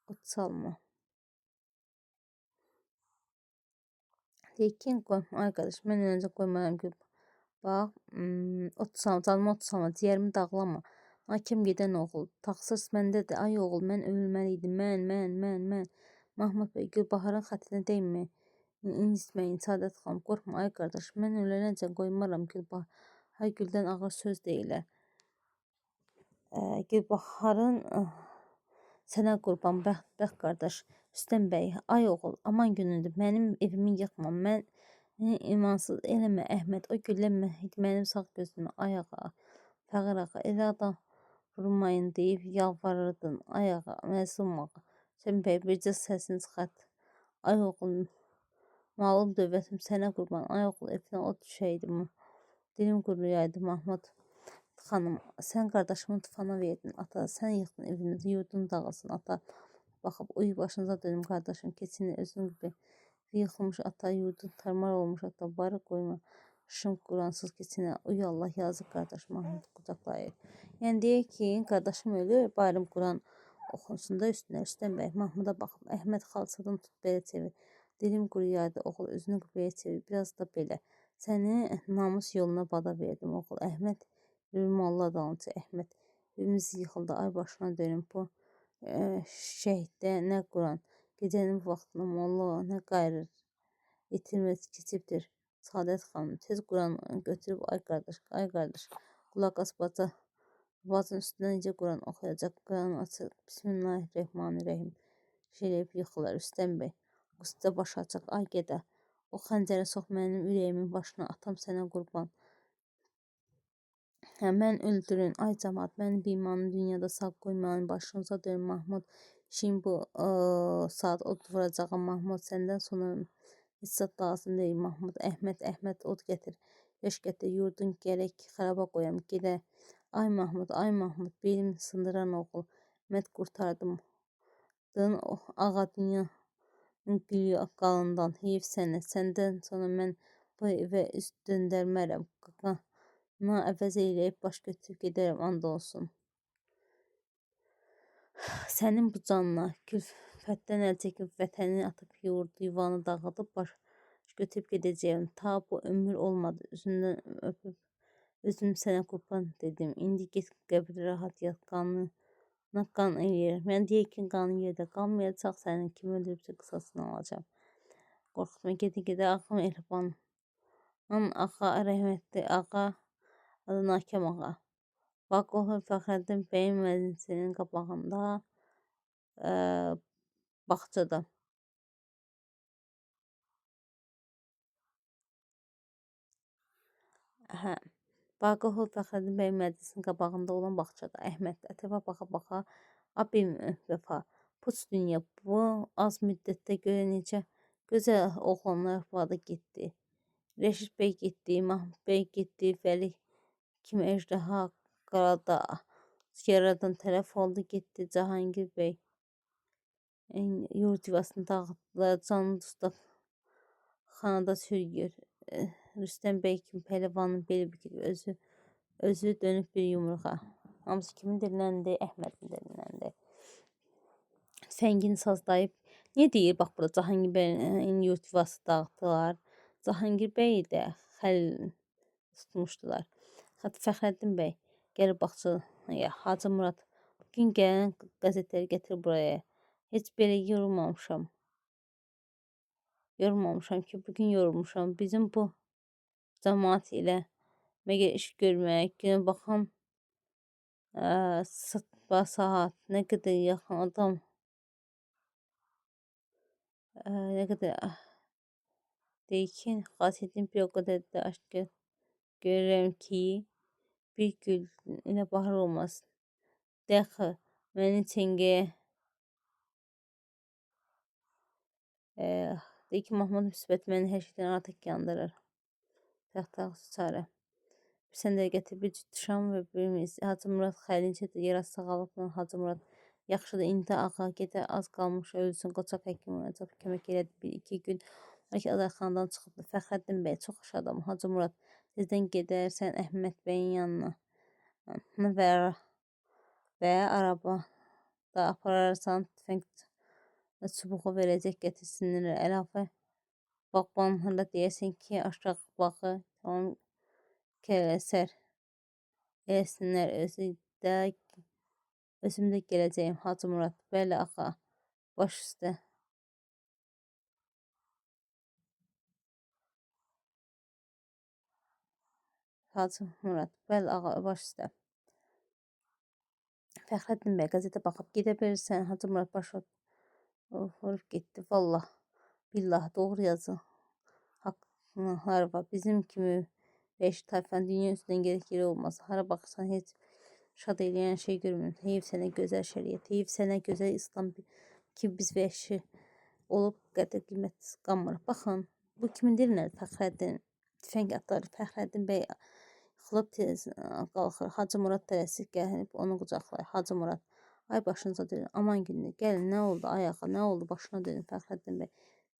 Od salma. Deykin qoyma, ay qardaş, mən öncə qoymaram Gülbahar. Bax, canıma od salma, ciyərimi dağlama. Hakim gedən oğul, taxsız məndədir. Ay oğul, mən ölməliydim. Mən. Mahmud bəy, Gülbaharın xətrinə deyinməyin. İncitməyin, Saadət xanım, qorxma, ay qardaş. Mən ölənəcən qoymaram Gülbahar. Hay güldən ağır söz deyilər. Gülbaharın sənə qurban, bəxt qardaş. Rüstəm bəy, ay oğul, aman günüdür. Mənim evimi yıxma. Mən imansız eləmə, Əhməd. O güllə mənim sağ gözümə, ayağa. Fəqir ağa, elə adam vurmayın deyib yalvarırdın. Ay ağa, məzlum ağa. Rüstəm bəy, bircə səsini çıxart. Ay oğul, malım dövlətim sənə qurban. Ay oğul, evinə od düşəydi. Dilim quruyaydı Mahmud xanım. Sən qardaşımı tufana verdin, ata. Sən yıxdın evimizi, yurdun dağılsın, ata. Baxıb, uy başınıza dönüm qardaşım, keçini özün gibi. Yıxılmış ata, yurdun tarmar olmuş ata, barı qoyma. Şım quransız keçinə, uy Allah, yazıq qardaş Mahmud qucaqlayır. Yəni deyək ki, qardaşım ölür, bayram Quran oxunsun da üstünə. Rüstəm bəy Mahmuda baxıb, Əhməd xalçadan tut belə çevir. Dilim quruyaydı oğul, özünü belə çevir, biraz da belə. Səni namus yoluna bada verdim oğul. Əhməd yürüm Allah dalınca, Əhməd. Evimiz yıxıldı, ay başına dönüm bu. Şəhiddə nə Quran, gecənin vaxtına molla nə qayırır. İtirməz keçibdir. Saadət xanım tez Quranı götürüb, ay qardaş, qulaq as baca. Bacın üstünə necə Quran oxuyacaq? Quranı açır, Bismillahirrahmanirrahim. Şeyləyib yıxılır, Rüstəm bəy. Qüssə baş açıq, ay gedə. O xəncəri sox mənim ürəyimin başına, atam sənə qurban. Mən öldürün, ay cəmaat, mənim imanı dünyada sağ qoymayın, başınıza dönün Mahmud. İşin bu saat od vuracağım Mahmud, səndən sonra heç zat lazım deyil Mahmud. Əhməd od gətir, yaş gətir, yurdun gərək xaraba qoyam, gedə. Ay Mahmud, belim sındıran oğul, Əhməd qurtardım. Ağa dünya gülü qalından, heyif sənə, səndən sonra mən bu evə üst döndərmərəm. Na əvəz eləyib baş götürüb gedərəm, and olsun. Sənin bu canına külfətdən əl çəkib vətəni atıb yurdu yuvanı dağıdıb baş götürüb gedəcəyəm. Ta bu ömür olmadı. Üzündən öpüb özüm sənə qurban dedim. İndi get qəbri rahat yat, qanına qan eləyir. Mən deyək ki, qanı yerdə qalmayacaq, sənin kim öldürübsə qısasını alacağım. Qorxutma, gedə ağam Elban. Ağa, rəhmətli ağa, adı Nakəm ağa. Vaqoğlu Fəxrəddin bəyin məclisinin qabağında bağçada. Hə. Vaqifov Fəxrəddin bəy məclisin qabağında olan bağçada Əhməd ətrafa baxa-baxa bir dəfə puç dünya bu az müddətdə görə necə gözəl oğlanlar vadı getdi. Reşit bəy getdi, Mahmud bəy getdi, Vəli kimi əjdaha qarada yaradan tərəf oldu getdi, Cahangir bəy yurd yuvasını dağıtdılar, canlı dustaq xanada sürgür. Rüstəm bəy kimi pəhləvanın beli bükülür, özü dönüb bir yumruğa. Hamısı kimin dilindən Əhmədin dilindən. Səngini sazlayıb, ne deyir, bax burada Cahangir bəyin yurd yuvası dağıtdılar. Cahangir bəy də Xəlil tutmuşdular. Fəxrəddin bəy gəlib baxçaya, Hacı Murad, bugün gələn qəzetləri gətir buraya. Heç belə yorulmamışam ki, bugün yorulmuşam. Bizim bu cəmaat ilə məgər iş görmək, günə baxan saat, nə qədər yaxın adam, nə qədər deyir ki, xasiyyətin bir o qədər də aşkar görürəm ki, bir gül ilə bahar olmaz. Dəxi, məni çəngəyə deyir ki, Mahmud müsbət məni hər şeydən artıq yandırır. Təxtaq çarə. Bir səndələ gətir, bir ciddi şam və birimiz. Hacı Murad Xəlincə də yarası sağalıbla Hacı Murad. Yaxşıdır, indi ağa gedə az qalmış ölsün, qoçaq həkim olacaq, kömək elədi bir iki gün. Lakin Azərxandan çıxıbdı. Fəxrəddin bəy çox şadam. Hacı Murad, sizdən gedərsən Əhməd bəyin yanına və arabada apararsan tüfəng çubuğu verəcək gətirsinlər. Əlavə bağbanlara deyərsən ki, aşağı bağı tamam kələsər eləsinlər. Özüm də gələcəyim. Hacı Murad, bəli ağa, baş üstə. Hacı Murad, bəli ağa, baş üstə. Fəxrəddin bəy qəzetə baxıb gedə bilirsən. Hacı Murad başı vurub getdi. Vallah, billah, doğru yazı. Haqqlar var. Bizim kimi beş tayfanın dünya üstündən gerək yeri olmaz. Hara baxırsan heç şad eləyən şey görmürəm. Heyif sənə gözəl şəriət, heyif sənə gözəl İslam ki, biz vəhşi olub qədir qiymətsiz qanmırıq. Baxın, bu kimin dilinədir? Fəxrəddin. Tüfəng atları Fəxrəddin bəy yıxılıb tez qalxır. Hacı Murad tələsik gəlib onu qucaqlayır. Hacı Murad, ay başınıza dönün, aman günlər, gəlin, nə oldu ayağa, nə oldu başına dönün Fəxrəddin bəy.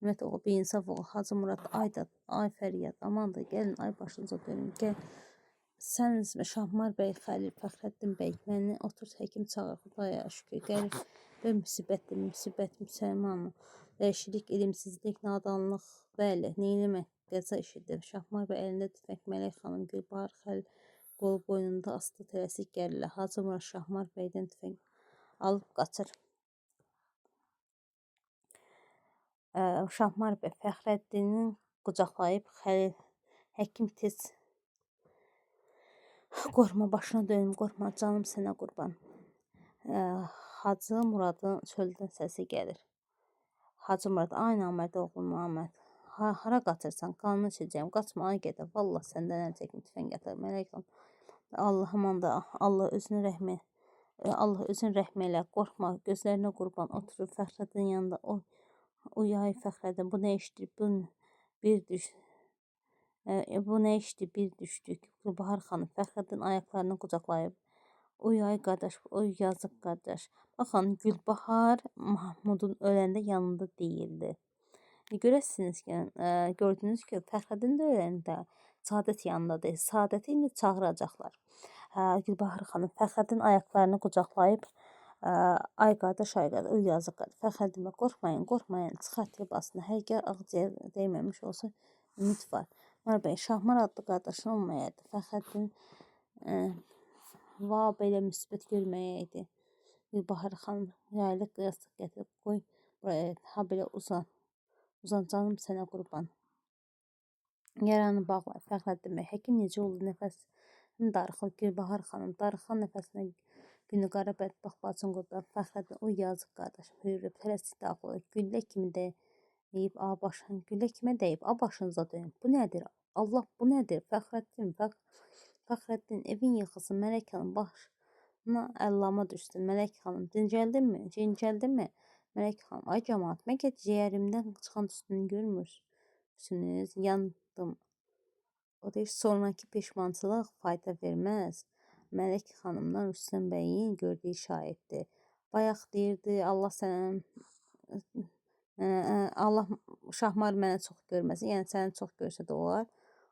Ümumiyyət oğlu, bir insaf oğlu, Hacı Murad, ay fəryad, aman da gəlin, ay başınıza dönün, gəl. Sənizmi Şahmar bəy, Xəlil, Fəxrəddin bəy, məni otur həkim çağır, Xudaya şükür, gəlir və müsibətdir, müsibət müsəlmanı, dəyişiklik, ilimsizlik, nadanlıq, bəli, neyləmək, qəza işidir. Şahmar bəy əlində tüfəng, Mələk xanım, Gülbahar, Xəlil, qolu boynunda asılı tələsik gəlirlər. Hacı Murad Şahmar bəydən tüfəng alıb qaçır. Şahmar bəy Fəxrəddinin qucaqlayıb Xəlil, həkim tez qorxma, başına dönüm, qorxma, canım sənə qurban. Hacı Muradın çöldən səsi gəlir. Hacı Murad, ay namərd oğlum, namərd. Hara qaçırsan, qanını içəcəyim, qaçma, ay gədə, vallah səndən əl çəkim, tüfəng atar, Mələk xanım. Allah aman da, Allah özünü rəhm elə, qorxma, gözlərinə qurban, oturur Fəxrəddin yanında. Ay Fəxrəddin, bu nə işdir, bu nə işdir, bir düşdük. Gülbahar xanım Fəxrəddin ayaqlarını qucaqlayıb. Ay qardaş, yazıq qardaş. Baxın, Gülbahar Mahmudun öləndə yanında deyildi. Görəsiniz ki, gördünüz ki, Fəxrəddin də öləndə Sadət yanındadır. Sadəti indi çağıracaqlar. Gülbahar xanım Fəxrəddin ayaqlarını qucaqlayıb, ay qardaş, yazıq qardaş. Fəxrəddin, qorxmayın, çıxart libasını. Hər ağcıya dəyməmiş olsa ümid var. Şahmar adlı qardaşın olmayaydı. Fəxrəddin belə müsibət görməyəydi. Gülbahar xanım yaylıq yastıq gətirib qoy buraya, ha belə uzan canım sənə qurban. Yaranı bağlar Fəxrəddin bəy. Həkim necə oldu, nəfəsini darıxır. Gülbahar xanım darıxan nəfəsinə günü qara bədbaxt bacın qurban. Fəxrəddin, yazıq qardaşım, hürrüb tələsik daxil olur. Güllə kimi dəyib, güllə kimə dəyib, başınıza dönüb. Bu nədir? Allah bu nədir? Fəxrəddin evin yıxılsın, Mələk xanım başına əllama düşsün. Mələk xanım dincəldinmi? Dincəldinmi? Mələk xanım, ay camaat, məgər ciyərimdən çıxan tüstünü görmürsünüz? Yandım. O deyir, sonraki peşmançılıq fayda verməz. Mələk xanımdan Rüstəm bəyin gördüyü şahiddir. Bayaq deyirdi, Allah Şahmar mənə çox görməsin. Yəni səni çox görsə də olar.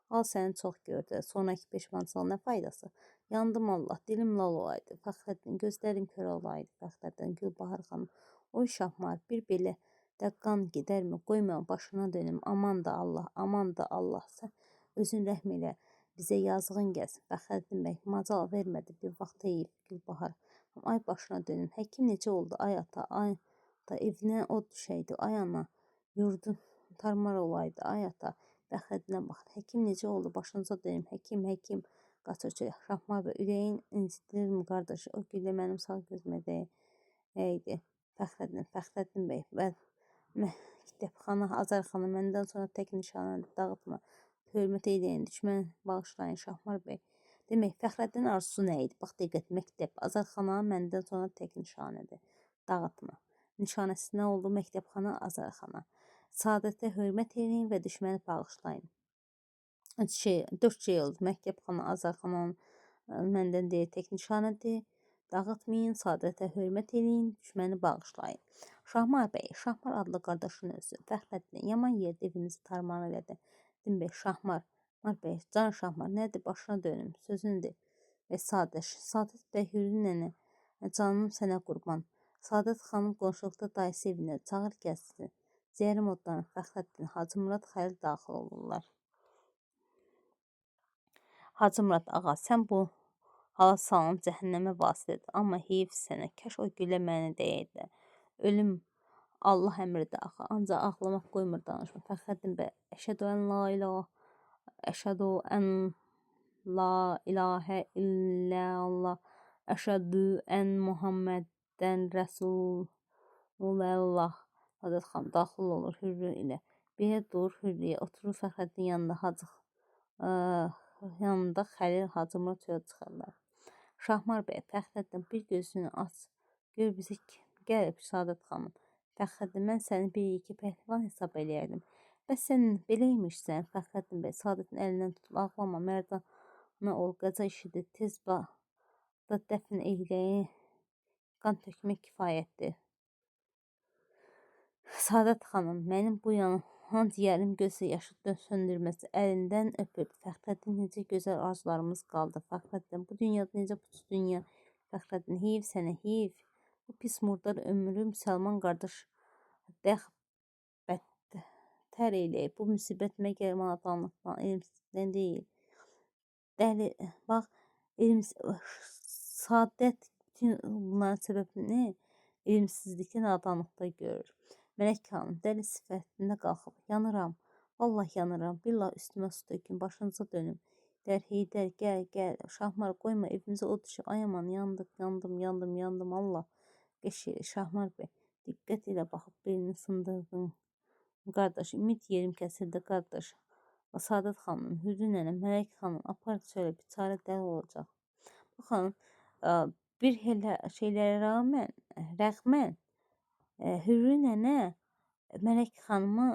Al səni çox gördü. Sonraki peşmançılıq nə faydası? Yandım Allah, dilim lal olaydı. Fəxrəddin, gözlərim kör olaydı. Fəxrəddin, Gülbahar xanım. Oy Şahmar, bir belə də qan gedərmi? Qoyma başına dönüm. Aman da Allah, aman da Allah. Sən özün rəhm elə. Bizə yazığın gəlsin. Fəxrəddin bəy macal vermədi. Bir vaxt deyib Gülbahar. Ay başına dönüm. Həkim necə oldu? Ay ata, ay ata, evinə od düşəydi. Ay ana, yurdun tarmar olaydı. Ay ata, Fəxrəddinə baxır. Həkim necə oldu? Başınıza dönüm. Həkim, həkim. Qaçırçı. Şahmar bəy, ürəyin incidirmi qardaş? O güllə mənim sağ gözümə dəydi. Fəxrəddin bəy, Məktəbxana Azərxanı məndən sonra tək nişanə dağıtma. Hörmət eləyin, düşmən bağışlayın Şahmar bəy. Demək, Fəxrəddin arzusu nə idi? Bax, diqqət, məktəb, Azərxana məndən sonra tək nişanədir. Dağıtma. Nişanəsi nə oldu? Məktəbxana Azərxana. Saadətə hörmət eləyin və düşməni bağışlayın. 4 şey oldu. Məktəbxana Azərxananın məndən deyir tək nişanədir. Dağıtmayın, saadətə hörmət eləyin, düşməni bağışlayın. Şahmar bəy, Şahmar adlı qardaşın özü. Fəxrəddin, yaman yerdə evimizi tarmar elədi. Dinbək, Şahmar bəy, can Şahmar, nədir? Başına dönüm, sözündür. Və Sadət bəy, Hürri nənə, canım sənə qurban. Sadət xanım qonşuluqda dayısı evinə çağır gəlsin. Zəhərim odlanır. Fəxrəddin, Hacı Murad Xəlil daxil olurlar. Hacı Murad ağa, sən bu hala salınıb cəhənnəmə vasitədir. Amma heyf sənə, kaş o gülə mənə deyəydi. Ölüm Allah əmridir axı, ancaq ağlamaq qoymur danışma. Fəxrəddin bəy, əşhədü ən la ilahə illallah, əşhədü ən Muhammədən Rəsulullah. Sadət xan daxil olur Hürri ilə. Belə dur Hürriyə, oturur Fəxrəddin yanında Xəlil Hacı Murad yola çıxarlar. Şahmar bəy, Fəxrəddin bir gözünü aç, gör bizi gəlib Sadət xanım. Fəxrəddin, mən səni bir iki pəhlivan hesab eləyərdim. Bəs sən belə imişsən, Fəxrəddin bəy Sadətin əlindən tutub ağlama, mərdana ol, qaca işidir, tez da dəfn eyləyin, qan tökmək kifayətdir. Sadət xanım, mənim bu yanan ciyərim göz yaşı söndürməz, əlindən öpür. Fəxrəddin, necə gözəl arzularımız qaldı. Fəxrəddin, bu dünyada necə pis dünya. Fəxrəddin, heyf sənə, heyf. Bu pis murdar ömrü müsəlman qardaş bədtər eləyib. Bu müsibət məgər nadanlıqdan, elmsizlikdən deyil. Dəli, bax, Sadət bütün bunların səbəbini elmsizlikdə, nadanlıqda görür. Mələk xanım dəli sifətində qalxıb, yanıram, vallahi yanıram, billah üstümə su tökün, başınıza dönüm. Heydər, gəl, Şahmar qoyma, evimizə od düşür, ay aman, yandım, Allah. Qəşir, Şahmar bəy, diqqət ilə baxıb belini sındırdın. Qardaş, ümid yerim kəsildi, qardaş. Sadət xanım, Hürri nənə, Mələk xanım, apar çölə, biçarə dəli olacaq. Bu xanım, bir şeylərə rəğmən, Hürri nənə Mələk xanımı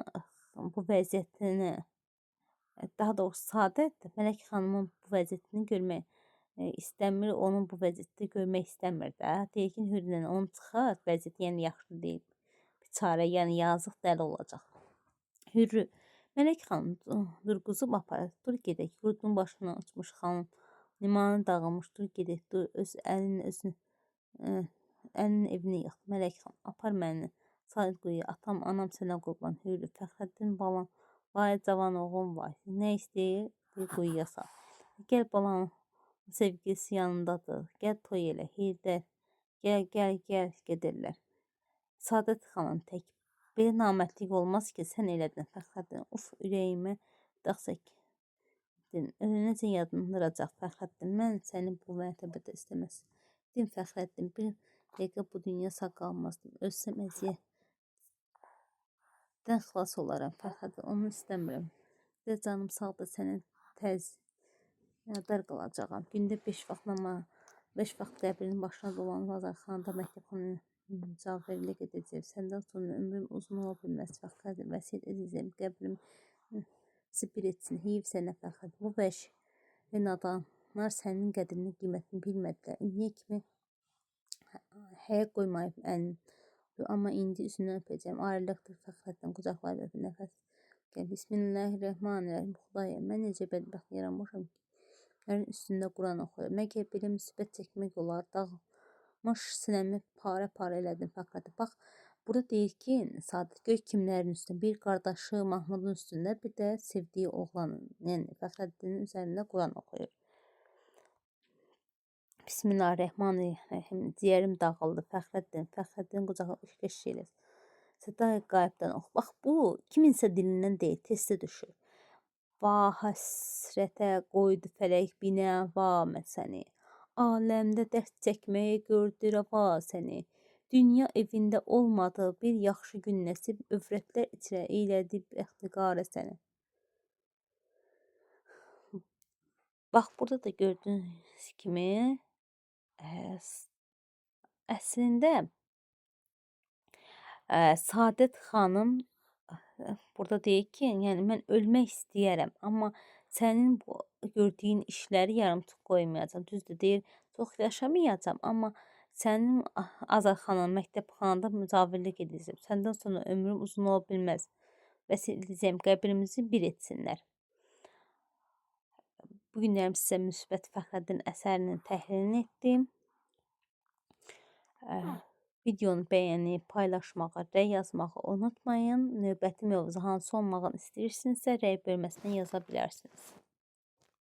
bu vəziyyətini, daha doğrusu Sadət Mələk xanımın bu vəziyyətini görmək istəmir, onun bu vəziyyətdə görmək istəmir də. Deyir ki, Hürri nənə onu çıxar, vəziyyəti yəni yaxşı deyil. Biçarə, yəni yazıq dəli olacaq. Hürri, Mələk xanım durğuzub aparır, dur gedək, yurdun başına uçmuş xanım, limanı dağılmış, dur gedək, dur, öz əlinin evini yıxdı. Mələk xanım, apar məni. Said quyuya, atam, anam sənə qurban. Hürri, Fəxrəddin balam, vay cavan oğlum vay. Nə istəyir? Bir quyuya sal. Gəl balam, sevgilisi yanındadır. Gəl toy elə, Heydər. Gəl, gedirlər. Sadət xanım tək. Belə namərdlik olmaz ki, sən elədin Fəxrəddin. Uf, ürəyimə dağ çəkdin. Ölünəcə yadındıracaq Fəxrəddin. Mən səni bu mərtəbədə istəməzdim Fəxrəddin. Bir dəqiqə bu dünya sağ qalmazdım. Ölsəm əziyyətdən xilas olaram Fəxrəddin. Onu istəmirəm. De canım sağ ol da sənə tez yadar qalacağam. Gündə 5 vaxt nama, 5 vaxt qəbrinin başına dolanıb Azərxanada məktəbxanaya misafirlik edəcəm. Səndən sonra ömrüm uzun ola bilməz. Fəxrəddin vəsiyyət edəcəm. Qəbrim bir etsin. Heyif sənə Fəxrəddin. Bu beş və nadanlar sənin qədrini, qiymətini bilmədilər. İndiyə kimi həyə qoymayıb əlini. Amma indi üzünü öpəcəm. Ayrılıqdır Fəxrəddin. Qucaqlayıb öpür nəfəs. Bismillahirrahmanirrahim. Xudaya, mən necə bədbəxt yaranmışam ki, yerin üstündə Quran oxuyur. Məgər belə müsibət çəkmək olar? Dağılmış sinəmi pare-pare elədim Fəxrəddin. Bax, burada deyir ki, Sadət göy kimlərin üstündə? Bir qardaşı Mahmudun üstündə, bir də sevdiyi oğlanın, yəni Fəxrəddinin üzərində Quran oxuyur. Bismillahirrahmanirrahim. Ciyərim dağıldı. Fəxrəddin qucağı eşq eləsin. Səda qaybdan oxu. Bax, bu kiminsə dilindən deyil, testi düşür. Va həsrətə qoydu fələk binəva məsəni. Aləmdə dərd çəkməyə gördü rava səni. Dünya evində olmadı bir yaxşı gün nəsib, övrətlər içrə eylədi bəxtiqarə səni. Bax, burada da gördüyünüz kimi əslində Sadət xanım burada deyir ki, yəni mən ölmək istəyərəm, amma sənin bu gördüyün işləri yarımçıq qoymayacam. Düzdür, deyir, çox yaşamayacam, amma sənin Azərxana məktəbxanada mücavirlik edəcəm. Səndən sonra ömrüm uzun ola bilməz. Vəsiyyət edəcəm, qəbrimizi bir etsinlər. Bu günlərim sizə müsbət Fəxrəddin əsərinin təhlilini etdim. Videonu bəyənib, paylaşmağı, rəy yazmağı unutmayın. Növbəti mövzu hansı olmağını istəyirsinizsə, rəy bölməsinə yaza bilərsiniz.